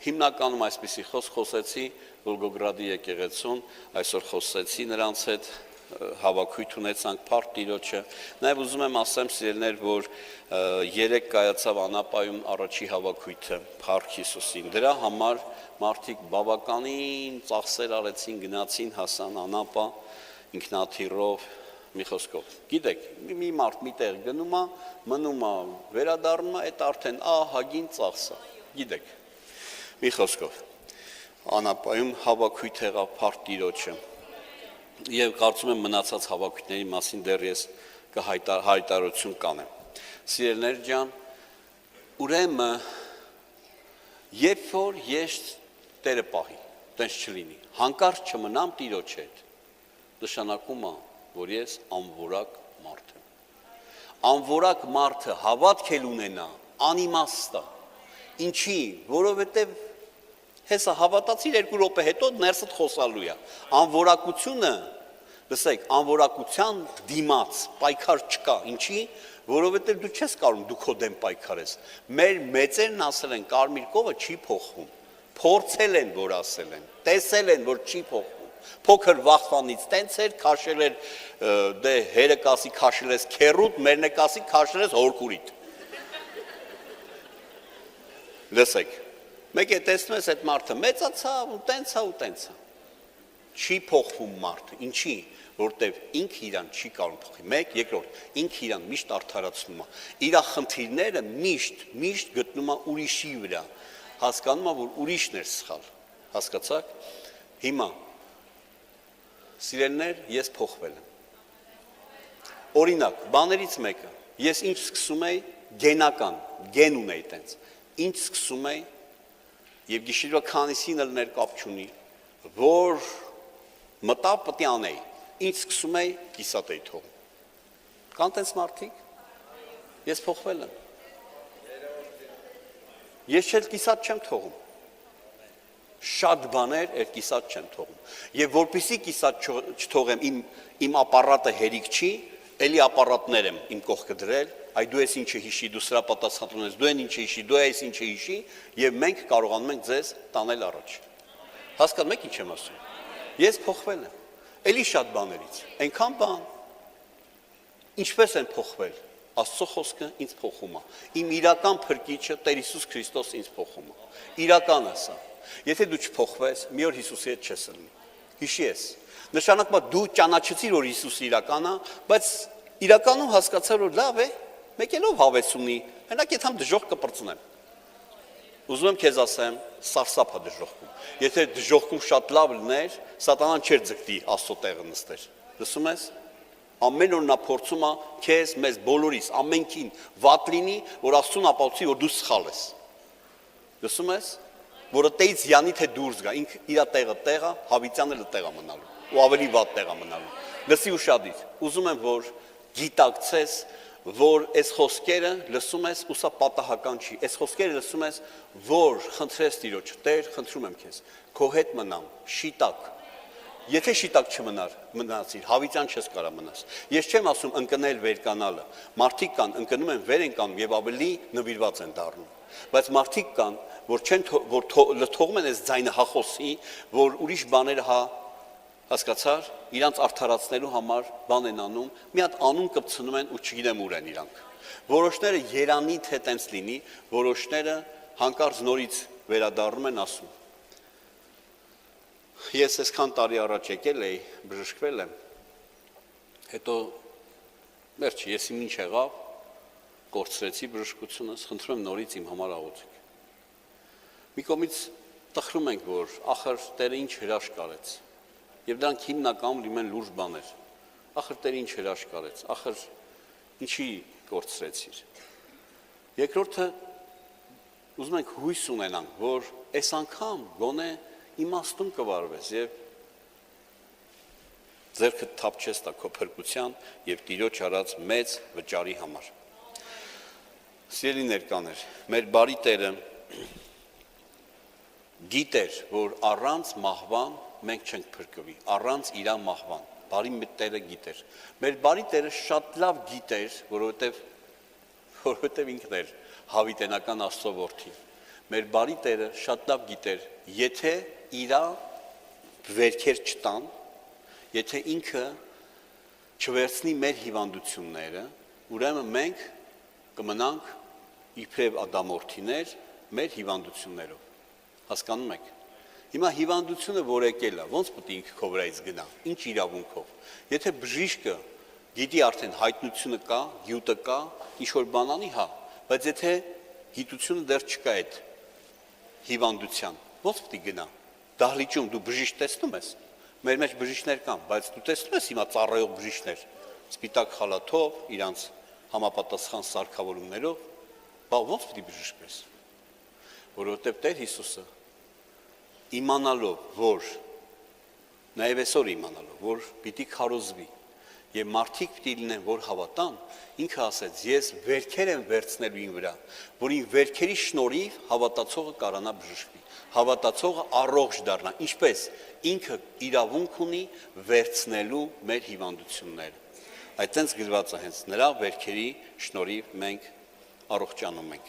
հիմնականում այսպիսի խոսք խոսեցի Վոլգոգրադի եկեղեցուն, այսօր խոսեցի նրանց հետ, հավաքույթ ունեցանք փառք Տիրոջը, նաև ուզում եմ ասեմ սիրելիներ, որ երեկ կայացավ Անապայում առաջի հավաքույթը փառք Հիսուսին, դրա համար մարդիկ բավականին ծախսեր արեցին, գնացին, հասան Անապա, ինքնաթիռով, մի խոսքով, գիտեք, մի մարդ մի տեղ գնում է, մնում է, վերադառնում է, այդ արդեն ահագին ծախս է, գիտեք, մի խոսքով, Անապայում հավաքույթ եղավ փառք Տիրոջը, եւ կարծում եմ մնացած հավաքույթների մասին դեռ ես հայտարարություն կանեմ։ Սիրելիներ ջան, ուրեմն երբ որ ես Տերը պահի, տենց չլինի, հանկարծ չմնամ Տիրոջ հետ, նշանակում է, որ ես անորակ մարդ եմ։ Անորակ մարդը հավատք էլ ունենա, անիմաստ է։ Ինչի, որովհետև հեսա հավատացիր 2 րոպե հետո ներսդ խոսալու է։ Անորակությունը, լսեք, անորակության դիմաց պայքար չկա, ինչի, որովհետև դու չես կարող դու քո դեմ պայքարես։ Մեր մեծերն ասել են կարմիր կովը չի փոխվում։ Փորձել են, որ ասել են, տեսել են, որ չի փոխվում։ Փոքր վախվանից տենց էր, քաշել էր դե հերը կասի քաշել ես քերուտ, մերն է կասի քաշել ես հորքուրիդ։ Լսեք, մեկ է տեսնում ես այդ մարդը մեծացավ ու տենցա։ Չի փոխվում մարդը, ինչի, որտեվ ինքը իրան չի կարող փոխի։ Մեկ, երկրորդ, ինքը իրան միշտ արդարացնում է։ Իր խնդիրները միշտ գտնում է ուրիշի վրա։ Հասկանում է, որ ուրիշն էր սխալ։ Հասկացաք։ Հիմա սիրելիներ, ես փոխվել եմ։ Օրինակ, բաներից մեկը, ես ինչ սկսում էի գենական, գեն ունեի տենց։ Ինչ սկսում էի եւ գիշերվա քանիսին ելներ կապ չունի, որ մտա պետք է անեի։ Ինչ սկսում էի կիսատ էի թողում։ Կան տենց մարդիկ։ Ես փոխվել եմ։ Ես էլ կիսատ չեմ թողում։ Շատ բաներ այդ կիսատ չեմ թողում։ Եվ որպեսզի կիսատ չթողեմ, իմ ապարատը հերիք չի, էլի ապարատներ եմ իմ կողքը դրել, այ դու ես ինչը հիշի, դու սրա պատասխան ունես, դու են ինչը հիշի, դու ես ինչը հիշի, եւ մենք կարողանում ենք ձեզ տանել առաջ։ Հասկանում եք ինչ եմ ասում։ Ես փոխվել եմ։ Էլի շատ բաներից։ Այնքան բան։ Ինչպես են փոխվել։ Աստծո խոսքը ինձ փոխում է։ Իմ իրական փրկիչը Տեր Հիսուս Քրիստոս ինձ փոխում է։ Իրականը սա։ Եթե դու չփոխվես, մի օր Հիսուսի հետ չես լինի։ Հիշի ես։ Նշանակում է դու ճանաչեցիր, որ Հիսուսը իրական է, բայց իրականում հասկացար, որ լավ է, մեկելով հավես ունի, հենակ եթե համ դժոխք կպրծնեմ։ Ուզում եմ քեզ ասեմ, սարսափ է դժոխքում։ Եթե դժոխքում շատ լավ լիներ, սատանան չէր ձգտի Աստծո տեղը նստեր։ Լսում ես։ Ամեն օր նա փորձում է քեզ, մեզ բոլորիս, ամենքին վատ լինի, որ Աստծուն ապացուցի, որ դու սխալ ես։ Լսում ես։ Որը տեից յանի թե դուրս գա, ինքը իր տեղը, հավիտյանը էլ տեղ է մնալու, ու ավելի վատ տեղ է մնալու։ Լսի ուշադիր, ուզում եմ, որ գիտակցես, որ այս խոսքերը լսում ես, ու սա պատահական չի, այս խոսքերը լսում ես, որ խնդրես Տիրոջ, Տեր, խնդրում եմ քեզ, քո հետ մնամ, շիտակ։ Եթե շիտակ չմնացիր, հավիտյան չես կարա մնաս։ Ես չեմ ասում ընկնել վերկանալը։ Մարդիկ կան, ընկնում են, վեր են կանում եւ ավելի նվիրված են դառնում։ Բայց մարդիկ կան, որ թողում են այս ձայնը հախոսի, որ ուրիշ բաները հասկացար, իրանց արդարացնելու համար բան են անում, մի հատ անուն կպցնում են ու չգիտեմ ուր են իրանք։ Որոշները երանի թե տենց լինի, որոշները հանկարծ նորից վերադառնում են ասում։ Ես այսքան տարի առաջ եկել էի, բժշկվել եմ, հետո վերջի, ես իմ ինչ եղավ, կորցրեցի բժշկությունս, խնդրում եմ նորից իմ համար աղոթեք։ Մի կողմից տխրում ենք, որ ախր Տերը ինչ հրաշք արեց, եւ դրանք հիմնականում լինեն լուրջ բաներ, ախր Տերը ինչ հրաշք արեց, ախր ինչի կորցրեցիր։ Երկրորդը ուզում ենք հույս ունենանք, որ այս անգամ գոնե իմաստուն կվարվես եւ ձեռքդ թափչես տա քո փրկության եւ Տիրոջ արած մեծ վճարի համար։ Սիրելի ներկաներ, մեր բարի Տերը գիտեր, որ առանց մահվան մենք չենք փրկվի, առանց իր մահվան։ Բարի Տերը գիտեր։ Մեր բարի Տերը շատ լավ գիտեր, որովհետև ինքն էր հավիտենական Աստծո որդին։ Մեր բարի Տերը շատ լավ գիտեր, եթե իրա վերքեր չտան, եթե ինքը չվերցնի մեր հիվանդությունները, ուրեմն մենք կմնանք իբրև ադամորդիներ մեր հիվանդություններով։ Հասկանում եք։ Հիմա հիվանդությունը որ եկել է, ոնց պետք է ինքը քո վրայից գնա, ինչ իրավունքով։ Եթե բժիշկը գիտի արդեն հայտնությունը կա, գյուտը կա, ինչ որ բան անի, հա, բայց եթե գիտությունը դեռ չկա այդ հիվանդության, ոնց պետք է գնա։ Դահլիճում դու բժիշկ տեսնում ես։ Մեր մեջ բժիշկներ կան, բայց դու տեսնում ես հիմա ծառայող բժիշկներ, սպիտակ խալաթով, իրանց համապատասխան սարքավորումներով, բա ոնց պետք է բժշկես։ Որովհետև Տեր Հիսուսը իմանալով, որ նաև այսօր իմանալով, որ պիտի քարոզվի եւ մարդիկ պիտի լինեն, որ հավատան, ինքը ասեց, ես վերքեր եմ վերցնելու ին վրա, որ ին վերքերի շնորհիվ հավատացողը կարանա բժշկվի, հավատացողը առողջ դառնա, ինչպես ինքը իրավունք ունի վերցնելու մեր հիվանդությունները։ Այդտենց գրված է հենց նրա վերքերի շնորհիվ մենք առողջանում ենք։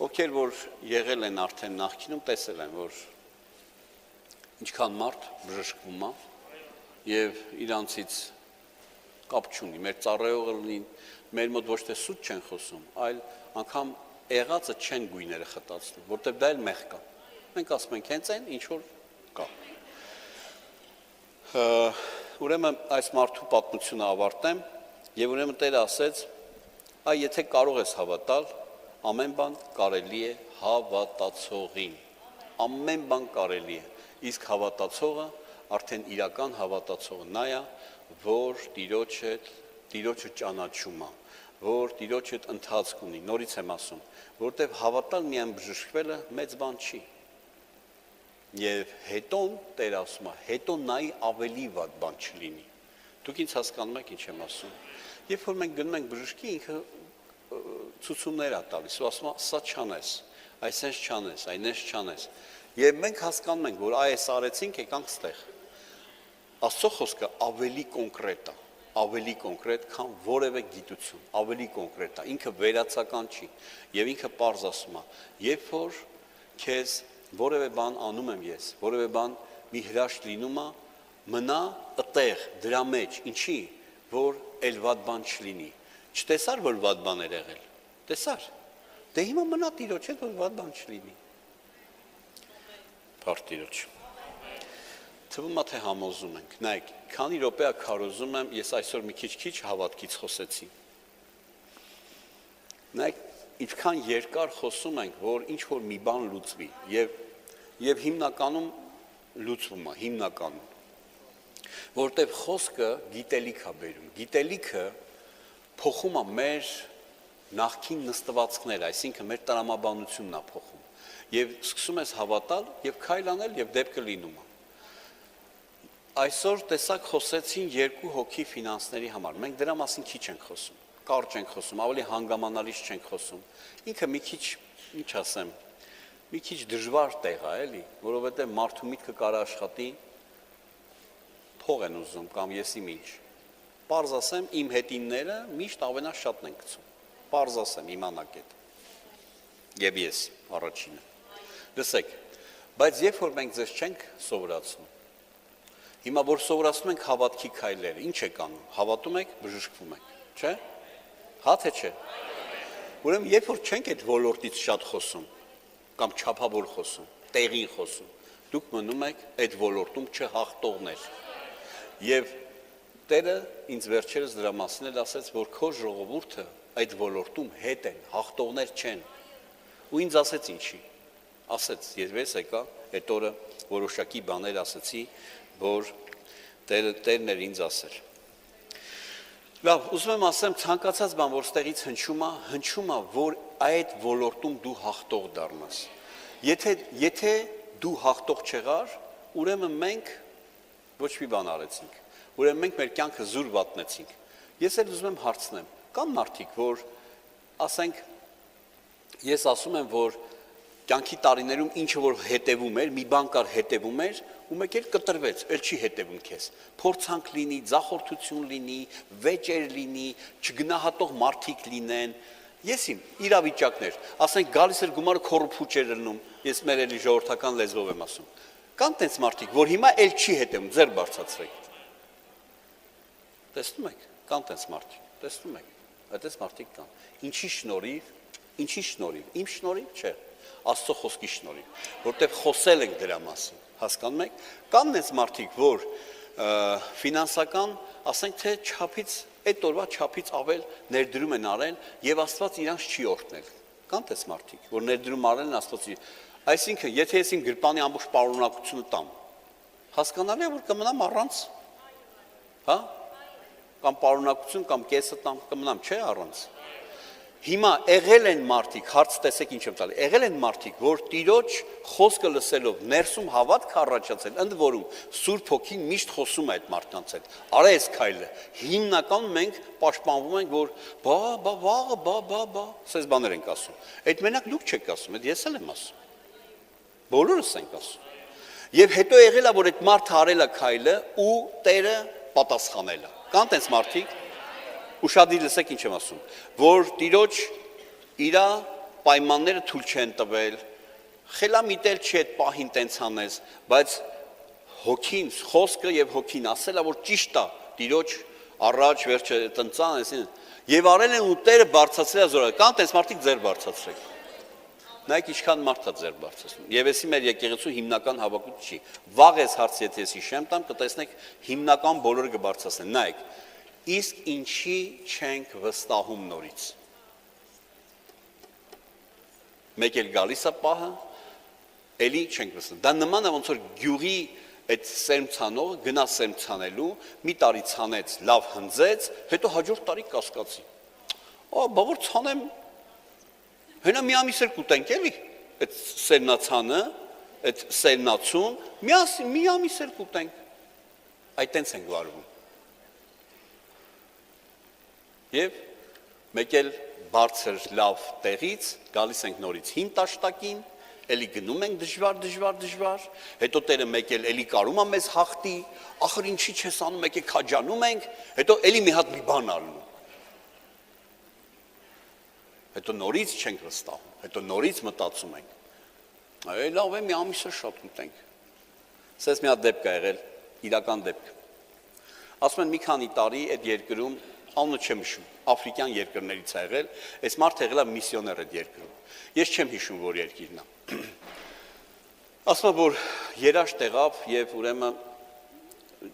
Ովքեր որ եղել են արդեն նախկինում տեսել են, որ ինչքան մարդ բժշկվում է եւ իրանցից կապ չունի, մեր ծառայողը լինի, մեր մոտ ոչ թե սուտ չեն խոսում, այլ անգամ եղածը չեն գույները խտացնում, որտեղ դա էլ մեղք է։ Մենք ասում ենք հենց այն, ինչ որ կա։ Ուրեմն այս մարդու պատմությունը ավարտեմ եւ ուրեմն Տերը ասեց, այ եթե կարող ես հավատալ, ամեն բան կարելի է հավատացողին։ Ամեն բան կարելի է։ Իսկ հավատացողը արդեն իրական հավատացողը նա է, որ Տիրոջը ճանաչում է, որ Տիրոջ հետ ընթացք ունի, նորից եմ ասում, որտեղ հավատալ միայն բժշկվելը մեծ բան չի։ Եվ հետոն, Տեր ասում է, հետո նայի ավելի վատ բան չլինի։ Դուք ինձ հասկանում եք ինչ եմ ասում։ Երբ որ մենք գնում ենք բժշկի, ինքը ցուցումներ է տալիս, ու ասում է, սա չանես, այսպես չանես, այնպես չանես։ Եվ մենք հասկանում ենք, որ այս արեցինք, եկանք ստեղ։ Աստծո խոսքը ավելի կոնկրետ է, ավելի կոնկրետ, քան որևէ գիտություն, ավելի կոնկրետ է, ինքը վերացական չի, եւ ինքը պարզ ասում է, երբ որ քեզ որևէ բան անում եմ ես, որևէ բան մի հրաշք լինում է, մնա այդտեղ դրա մեջ, ինչի, որ էլ վատ բան չլինի։ Չտեսար, որ վատ բան էր եղել։ Տեսար։ Դե հիմա մնա Տիրոջ հետ, որ վատ բան չլինի։ Փառք Տիրոջ։ Թվում է թե համոզում ենք։ Նայեք, քանի րոպե է քարոզում եմ, ես այսօր մի քիչ հավատքից խոսեցի։ Նայեք, ինչքան երկար խոսում ենք, որ ինչ որ մի բան լուծվի, եւ հիմնականում լուծվում է, հիմնականում։ Որտեւ խոսքը գիտելիք է բերում։ Գիտելիքը փոխում է մեր նախքին նստվածքները, այսինքն մեր տրամաբանությունն է փոխում։ Եվ սկսում ես հավատալ եւ քայլ անել եւ դեպքը լինում է։ Այսօր տեսակ խոսեցին երկու հոգի ֆինանսների համար։ Մենք դրա մասին քիչ ենք խոսում։ Կարճ ենք խոսում, ավելի հանգամանալից չենք խոսում։ Ինքը մի քիչ, ինչ ասեմ, մի քիչ դժվար տեղ է, էլի, որովհետեւ մարդու միտքը կարա աշխատի, փող են ուզում կամ եսի ինչ։ Պարզ ասեմ, իմ հետինները միշտ ամենաշատն են գցում։ Պարզ ասեմ, իմանաք այդ։ Եվ ես առաջինը։ Լսեք, բայց երբ որ մենք ձեզ չենք սովորացնում, հիմա որ սովորացնում ենք հավատքի քայլերը, ինչ եք անում, հավատում եք, բժշկվում եք, չէ՞։ Հա թե չէ։ Ուրեմն երբ որ չենք այդ ոլորտից շատ խոսում, կամ չափավոր խոսում, տեղին խոսում, դուք մնում եք այդ ոլորտում չհաղթողներ։ Եվ Տերը ինձ վերջերս դրա մասին էլ ասեց, որ քո ժողովուրդը այդ ոլորտում հետ են, հաղթողներ չեն։ Ու ինձ ասեց ինչի։ Ասեց, ես եկա, այդ օրը որոշակի բաներ ասեցի, որ Տերն էր ինձ ասել։ Լավ, ուզում եմ ասեմ, ցանկացած բան, որ ստեղից հնչում է, որ այդ ոլորտում դու հաղթող դառնաս։ Եթե դու հաղթող չեղար, ուրեմն մենք ոչ մի բան արեցինք։ Ուրեմն մենք մեր կյանքը զուր վատնեցինք։ Ես էլ ուզում եմ հարցնեմ, կան մարդիկ, որ ասենք, ես ասում եմ, որ կյանքի տարիներում ինչը որ հետևում էր, մի բան կար հետևում էր, ու մեկ էլ կտրվեց, էլ չի հետևում քեզ։ Փորձանք լինի, ձախորդություն լինի, վեճեր լինի, չգնահատող մարդիկ լինեն։ Ես իմ իրավիճակներ, ասենք գալիս էր գումարը քորփուչ էր լնում, ես մեր էլի ժողովրդական լեզվով եմ ասում։ Կան տենց մարդիկ, որ հիմա էլ չի հետևում, ձեր բարձրացրեք։ Տեսնում եք, կան տենց մարդիկ, տեսնում եք, այդպես մարդիկ կան։ Ինչի շնորհիվ, իմ շնորհիվ չէ, Աստծո խոսքի շնորհիվ, որտեղ խոսել ենք դրա մասին, հասկանում եք։ Կան տենց մարդիկ, որ ֆինանսական, ասենք թե չափից, այդ օրվա չափից ավել ներդրում են արել եւ Աստված իրանց չի օրհնել։ Կան տենց մարդիկ, որ ներդրում արել են Աստծո։ Այսինքն, եթե ես իմ գրպանի ամբողջ պարունակությունը տամ, հասկանալի է, որ կմնամ առանց, հա, կամ պարունակություն, կամ կեսը տամ, կմնամ, չէ, առանց։ Հիմա եղել են մարդիկ, հարց տեսեք ինչ եմ տալի, եղել են մարդիկ, որ Տիրոջ խոսքը լսելով ներսում հավատք առաջացել, ընդ որում Սուրբ Հոգին միշտ խոսում է այդ մարդկանց հետ։ Արա այս քայլը։ Հիմնականում մենք պաշտպանվում ենք, որ բա, սես բաներ ենք ասում։ Այդ մենակ դուք չեք ասում, այդ ես էլ եմ ասում։ Բոլորս ենք ասում։ Եվ հետո եղել է, որ այդ մարդը արել է քայլը ու Տերը պատասխանել է։ Կան տենց մարդիկ, ուշադիր լսեք ինչ եմ ասում, որ Տիրոջ իրա պայմանները թույլ չեն տվել, խելամիտել չի այդ պահին տենց անես, բայց հոգին, խոսքը եւ հոգին ասել է, որ ճիշտ է, Տիրոջ առաջ վերջը տնծան, այսին եւ արել են ու Տերը բարձրացրել է զորը։ Կան տես մարդիկ ձեր բարձրացրեք։ Նայեք ինչքան մարդ է ձեր բարձրացնում։ Եվ էսի մեր եկեղեցու հիմնական հավաքույթ չի։ Վաղ էս հարցի եթե ես հիշեմ տամ, կտեսնեք հիմնական բոլորը կբարձրացնեն։ Նայեք, իսկ ինչի չենք վստահում նորից։ Մեկ էլ գալիս է պահը, էլի չենք վստահում։ Դա նման է ոնց որ գյուղի այդ սերմցանողը գնա սերմցանելու, մի տարի ցանեց, լավ հնձեց, հետո հաջորդ տարի կասկածի։ Բա որ ցանեմ, հենա մի ամիս էլ կուտենք էլի, այդ սերմնացանը, այդ սերմնացուն, մի ամիս էլ կուտենք։ Այդ տենց ենք վարվում։ Եվ մեկ էլ բարձր լավ տեղից գալիս ենք նորից հին տաշտակին, էլի գնում ենք դժվար, հետո Տերը մեկ էլ էլի կարում է մեզ հաղթի, ախր ինչի չես անում, մեկ է քաջանում ենք, հետո էլի մի հատ մի բան ալնում։ Հետո նորից չենք վստահում, հետո նորից մտածում ենք։ Լավ է մի ամիսը շատ կուտենք։ Սենց մի հատ դեպք է եղել, իրական դեպք։ Ասում են մի քանի տարի այդ երկրում, անունը չեմ հիշում, աֆրիկյան երկրներից է եղել, այս մարդը եղել է միսիոներ այդ երկրում։ Ես չեմ հիշում, որ երկիրն է։ Ասում որ երաշտ եղավ եւ ուրեմն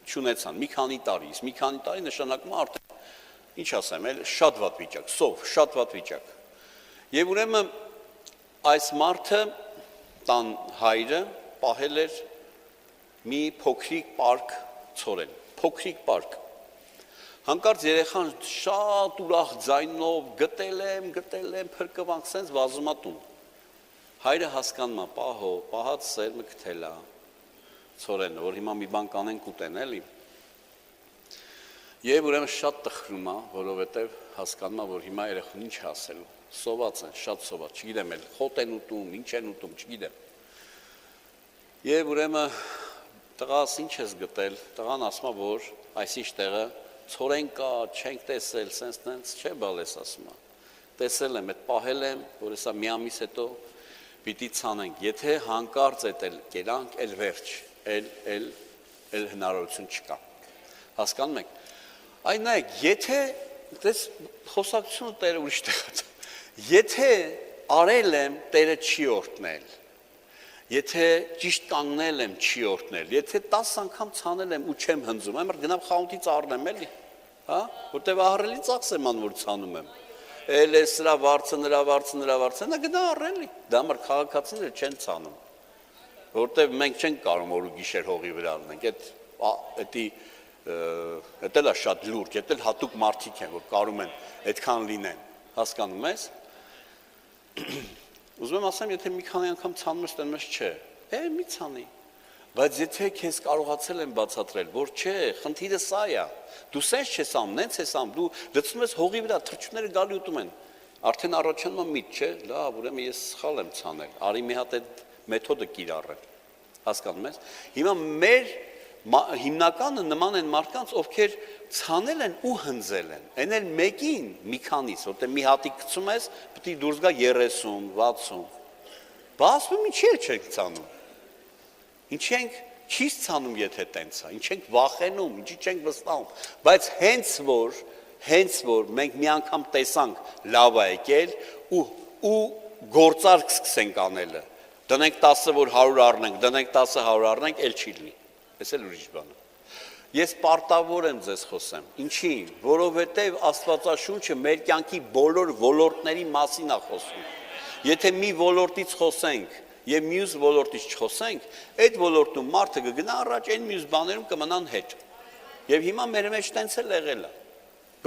չունեցան մի քանի տարի, մի քանի տարի նշանակում է արդեն ինչ ասեմ, էլ շատ վատ վիճակ, սով, շատ վատ վիճակ։ Եվ ուրեմն այս մարդը տան հայրը պահել էր մի փոքրիկ պարկ ցորեն, փոքրիկ պարկ։ Հանկարծ երեխան շատ ուրախ ձայնով գտել եմ, փրկվանք, սենց վազում է տուն։ Հայրը հասկանում է, պահած սերմը գտել է ցորենը, որ հիմա մի բան կանենք ուտեն, էլի։ Եվ ուրեմն շատ տխրում է, որովհետև հասկանում է, որ հիմա երեխան ինչ է ասելու։ Սոված են, շատ սոված, չգիտեմ էլ, խոտ են ուտում, ինչ են ուտում, չգիտեմ։ Եվ ուրեմն տղաս ինչ ես գտել, տղան ասում է, որ այսինչ տեղը ցորեն կա, չենք տեսել, սենց տենց, չէ բալես ասում է։ Տեսել եմ, այդ պահել եմ, որ հեսա մի ամիս հետո պիտի ցանենք, եթե հանկարծ էդ էլ կերանք, էլ վերջ, էլ հնարավորություն չկա։ Հասկանում եք։ Այն նայեք, եթե դες խոսակցությունը Տերը ուրիշ տեղ է։ Եթե արել եմ, Տերը չի օրհնել։ Եթե ճիշտ կանգնել եմ, չի օրհնել։ Եթե 10 անգամ ցանել եմ ու չեմ հնձում, այմար գնամ խանութից առնեմ էլի, հա, որտեվ ահռելի ծախս եմ անում, որ ցանում եմ։ Էլ է սրա վարձը, նրա վարձը, նա գնա առելի։ Դա համար քաղաքացիները չեն ցանում։ Որտեվ մենք չենք կարող օր ու գիշեր հողի վրա առնենք։ Էդ էլ է շատ լուրջ, էդ էլ հատուկ մարդիկ են, որ կարում են այդքան լինեն։ Հասկանում ես։ Ուզում եմ ասեմ, եթե մի քանի անգամ ցանում ես, տենում ես չէ, մի ցանի, բայց եթե քեզ կարողացել են բացատրել, որ չէ, խնդիրը սա է, դու սենց չես անում, նենց ես անում, դու լցնում ես հողի վրա, թռչունները գալի ուտում են, արդեն առաջանում է միտ, չէ, լավ, ուրեմն ես սխալ եմ ցանել, արի մի հատ այդ մեթոդը կիրառել, հասկանում ես։ Հիմա մեր հիմնականը նման են մարդկանց, ովքեր ցանել են ու հնձել են, այն էլ մեկին մի քանից, որտեղ մի հատի գցում ես, պետք է դուրս գա 30, 60։ Բա ասում ինչի՞ չենք ցանում։ Ինչի ենք չի ցանում, եթե տենց է, ինչ ենք վախենում, ինչի չենք վստահում, բայց հենց որ մենք մի անգամ տեսանք լավ է եկել ու գործարք սկսենք անելը, դնենք 10-ը որ 100 առնենք, դնենք 10-ը 100 առնենք, էլ չի լինի։ Էս էլ ուրիշ բան է։ Ես պարտավոր եմ ձեզ խոսեմ։ Ինչի՞, որովհետև Աստվածաշունչը մեր կյանքի բոլոր ոլորտների մասին է խոսում։ Եթե մի ոլորտից խոսենք եւ մյուս ոլորտից չխոսենք, այդ ոլորտում մարդը կգնա առաջ, այն մյուս բաներում կմնան հետ։ Եվ հիմա մեր մեջ տենց էլ եղել է։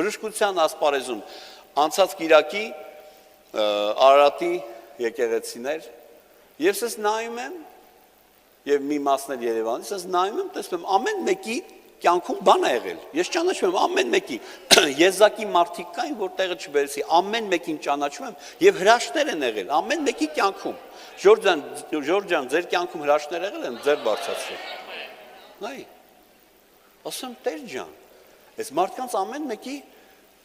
Բժշկության ասպարեզում անցած կիրակի Արարատի եկեղեցիներ, եւ ես նայում եմ եւ մի մասներ Երևանից, ես նայում եմ, տեսնում եմ ամեն մեկի կյանքում բան է եղել։ Ես ճանաչում եմ ամեն մեկի եզակի մարդիկ կային, որ տեղը չբերեցի, ամեն մեկին ճանաչում եմ եւ հրաշքներ են եղել ամեն մեկի կյանքում։ Ժորժան, ձեր կյանքում հրաշքներ եղել են, ձեր բարձրացրել։ Նայ։ Ասում Տեր ջան, այս մարդկանց ամեն մեկի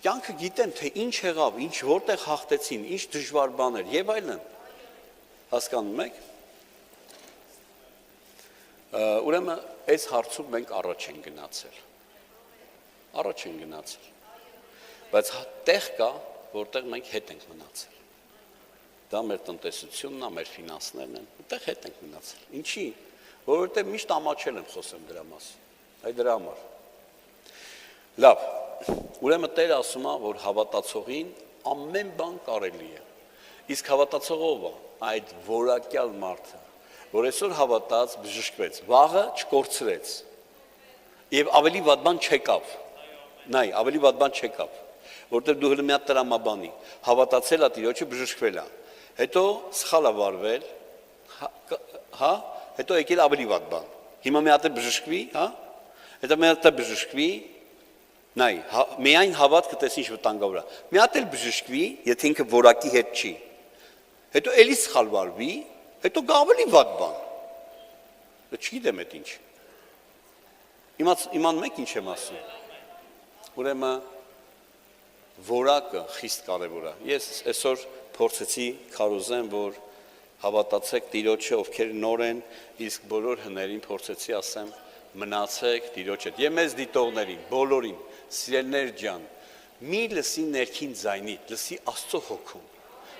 կյանքը գիտեմ, թե ինչ եղավ, ինչ որտեղ հաղթեցին, ինչ դժվար բաներ եւ այլն։ Հասկանում եք։ Ուրեմն այս հարցում մենք առաջ ենք գնացել։ Բայց տեղ կա, որտեղ մենք հետ ենք մնացել։ Դա մեր տնտեսությունն է, մեր ֆինանսներն են, այդտեղ հետ ենք մնացել։ Ինչի՞։ Որովհետև միշտ ամաչել եմ խոսեմ դրա մասին։ Այ դրա համար։ Լավ, ուրեմն Տերը ասում է, որ հավատացողին ամեն բան կարելի է։ Իսկ հավատացողով է այդ որակյալ մարդը, որ այսօր հավատաց, բժշկվեց, վաղը չկորցրեց եւ ավելի վատ բան չեկավ։ Նայ, ավելի վատ բան չեկավ, որտեղ դու հենց մի հատ տրամաբանի, հավատացել ա Տիրոջը, բժշկվել ա։ Հետո սխալ ա վարվել, հա, հետո եկել ավելի վատ բան։ Հիմա մի հատ է բժշկվի, հա, հետո մի հատ է բժշկվի, նայ, միայն հավատքը տես ինչ վտանգավոր է։ Մի հատ էլ բժշկվի, եթե ինքը որակի հետ չի։ Հետո էլի սխալ վարվի, հետո գա ավելի վատ բան։ Դա չգիտեմ այդ ինչ։ Իմանում եք ինչ եմ ասում։ Ուրեմն որակը խիստ կարևոր է։ Ես այսօր փորձեցի քարոզեմ, որ հավատացեք Տիրոջը, ովքեր նոր են, իսկ բոլոր հներին փորձեցի ասեմ, մնացեք Տիրոջը։ Եվ մեզ դիտողներին, բոլորին, սիրելիներ ջան, մի լսի ներքին ձայնի, լսի Աստծո հոգուն։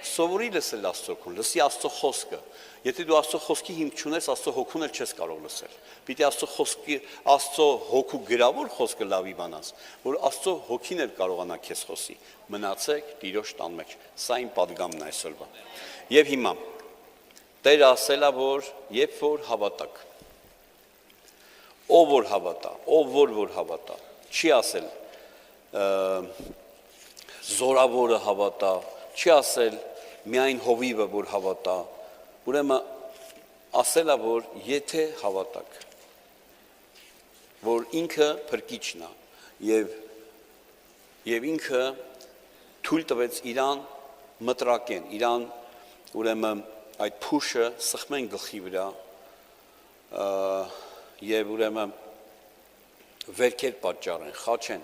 Սովորի լսել Աստծո հոգուն, լսի Աստծո խոսքը։ Եթե դու Աստծո խոսքի հիմք չունես, Աստծո հոգուն էլ չես կարող լսել։ Պիտի Աստծո խոսքի, Աստծո հոգու գրավոր խոսքը լավ իմանաս, որ Աստծո հոգին էլ կարողանա քեզ խոսի։ Մնացեք Տիրոջ տան մեջ։ Սա իմ պատգամն է այսօրվա։ Եվ հիմա Տերը ասել է, որ երբ որ հավատաք, ով որ հավատա, ով որ հավատա, չի ասել զորավորը հավատա, չի ասել միայն հովիվը որ հավատա, ուրեմն ասել է, որ եթե հավատաք, որ ինքը փրկիչն է եւ ինքը թույլ տվեց իրան մտրակեն, իրան ուրեմն այդ փուշը սխմեն գլխի վրա եւ ուրեմն վերքեր պատճառեն, խաչեն։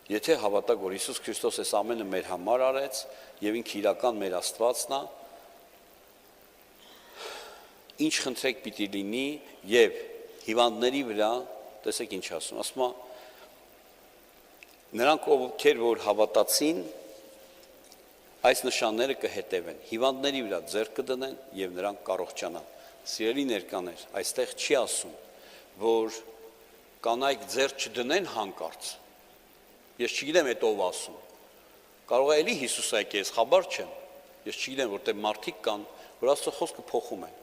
Եթե հավատակ, որ Հիսուս Քրիստոս այս ամենը մեր համար արեց եւ ինքը իրական մեր Աստվածն է, ինչ խնդրեք պիտի լինի եւ հիվանդների վրա, տեսեք ինչ ասում, ասում է նրանք ովքեր որ հավատացին, այս նշանները կհետևեն, հիվանդների վրա ձեռք կդնեն եւ նրանք կառողջանան։ Սիրելի ներկաներ, այստեղ չի ասում, որ կանայք ձեռք չդնեն հանկարծ։ Ես չգիտեմ այդ ով ասում։ Կարող է էլի Հիսուսը եկե, ես խաբար չեմ։ Ես չգիտեմ, որտեղ մարդիկ կան, որ Աստծո խոսքը փոխում են։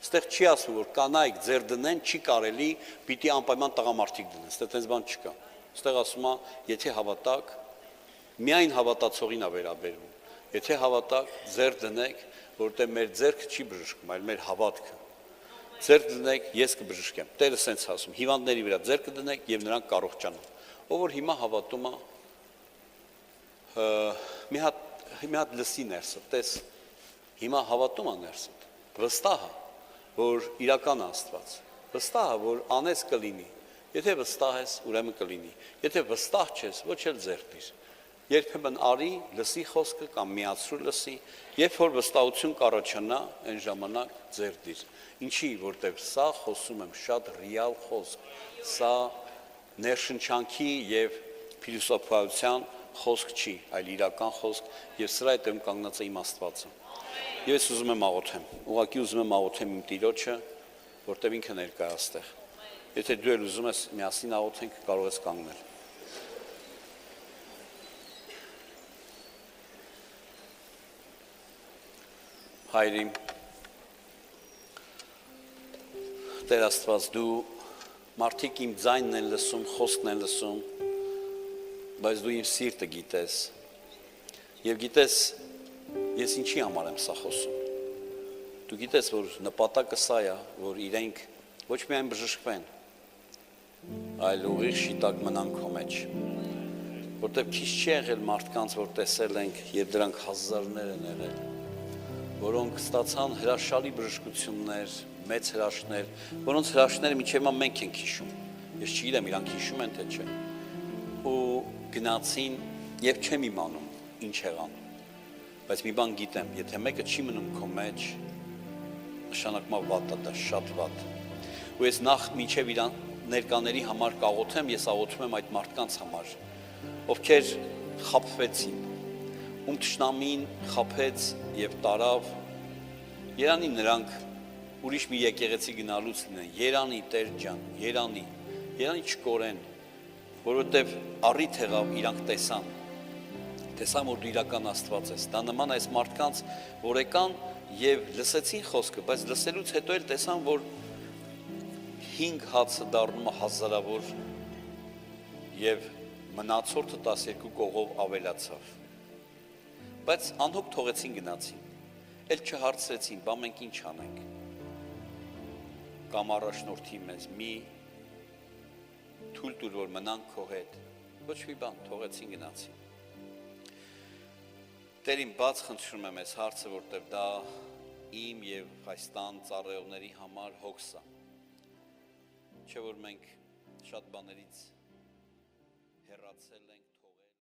Այստեղ չի ասում, որ կանայք ձեռք դնեն, չի կարելի, պիտի անպայման տղամարդիկ դնեն։ Այստեղ այդպես բան չկա։ Այստեղ ասում է, եթե հավատաք, միայն հավատացողին է վերաբերվում։ Եթե հավատաք, ձեռք դնեք, որտեղ մեր ձեռքը չի բժշկում, այլ մեր հավատքը։ Ձեռք դնեք, ես կբժշկեմ։ Տերը սենց ասում, հիվանդների վրա ձեռքը դնեք եւ նրանք կառողջանան։ Ով որ հիմա հավատում է, մի հատ լսի ներսը, տես, հիմա հավատում է ներսը, վստահ է, որ իրական Աստված, վստահ է, որ անես կլինի, եթե վստահ ես, ուրեմն կլինի, եթե վստահ չես, ոչ էլ ձեռք դիր, երբեմն արի, լսի խոսքը կամ միացրու լսի, երբ որ վստահություն կառաջանա, այն ժամանակ ձեռք դիր, ինչի, որտեղ սա խոսում եմ շատ ռեալ խոսք, սա ներշնչանքի եւ փիլիսոփայության խոսք չի, այլ իրական խոսք եւ սրա հետ եմ կանգնած իմ Աստվածը։ Ես ուզում եմ աղոթեմ, ուղղակի ուզում եմ աղոթեմ իմ Տիրոջը, որտեղ ինքը ներկա է այստեղ։ Եթե դու էլ ուզում ես միասին աղոթենք, կարող ես կանգնել։ Հայր իմ, Տեր Աստված, դու մարդիկ իմ ձայնն են լսում, խոսքն են լսում, բայց դու իմ սիրտը գիտես, և գիտես, ես ինչի համար եմ սա խոսում, դու գիտես, որ նպատակը սա է, որ իրենք ոչ միայն բժշկվեն, այլ ուղիղ շիտակ մնան քո մեջ, որտեղ քիչ չի եղել մարդկանց, որ տեսել ենք, և դրանք հազարներ են եղել, որոնք ստացան հրաշալի բժշկություններ, մեծ հրաշքներ, որոնց հրաշքները մինչև հիմա մենք ենք հիշում, ես չգիտեմ իրանք հիշում են թե չէ, ու գնացին և չեմ իմանում ինչ եղան, բայց մի բան գիտեմ, եթե մեկը չի մնում քո մեջ, նշանակմա վատ է դա, շատ վատ, ու ես նախ մինչև իրան ներկաների համար կաղոթեմ, ես աղոթում եմ այդ մարդկանց համար, ովքեր խաբվեցին, ում թշնամին խաբեց եւ տարավ, երանի նրանք ուրիշ մի եկեղեցի գնալուց լինեն, երանի Տեր ջան, երանի չկորեն, որովհետև առիթ եղավ իրանք տեսան, որ դու իրական Աստված ես, դա նման այս մարդկանց, որ եկան եւ լսեցին խոսքը, բայց լսելուց հետո էլ տեսան, որ 5 հացը դառնում է հազարավոր եւ մնացորդը 12 կողով ավելացավ, բայց անհոգ թողեցին գնացին, էլ չհարցրեցին, բա մենք ինչ անենք, կամ առաջնորդի մեզ մի թույլ տուր, որ մնանք քո հետ, ոչ մի բան, թողեցին գնացին։ Տեր իմ բաց խնդրում եմ այս հարցը, որտեղ դա իմ եւ այս տան ծառայողների համար հոգս է, չէ որ մենք շատ բաներից հեռացել ենք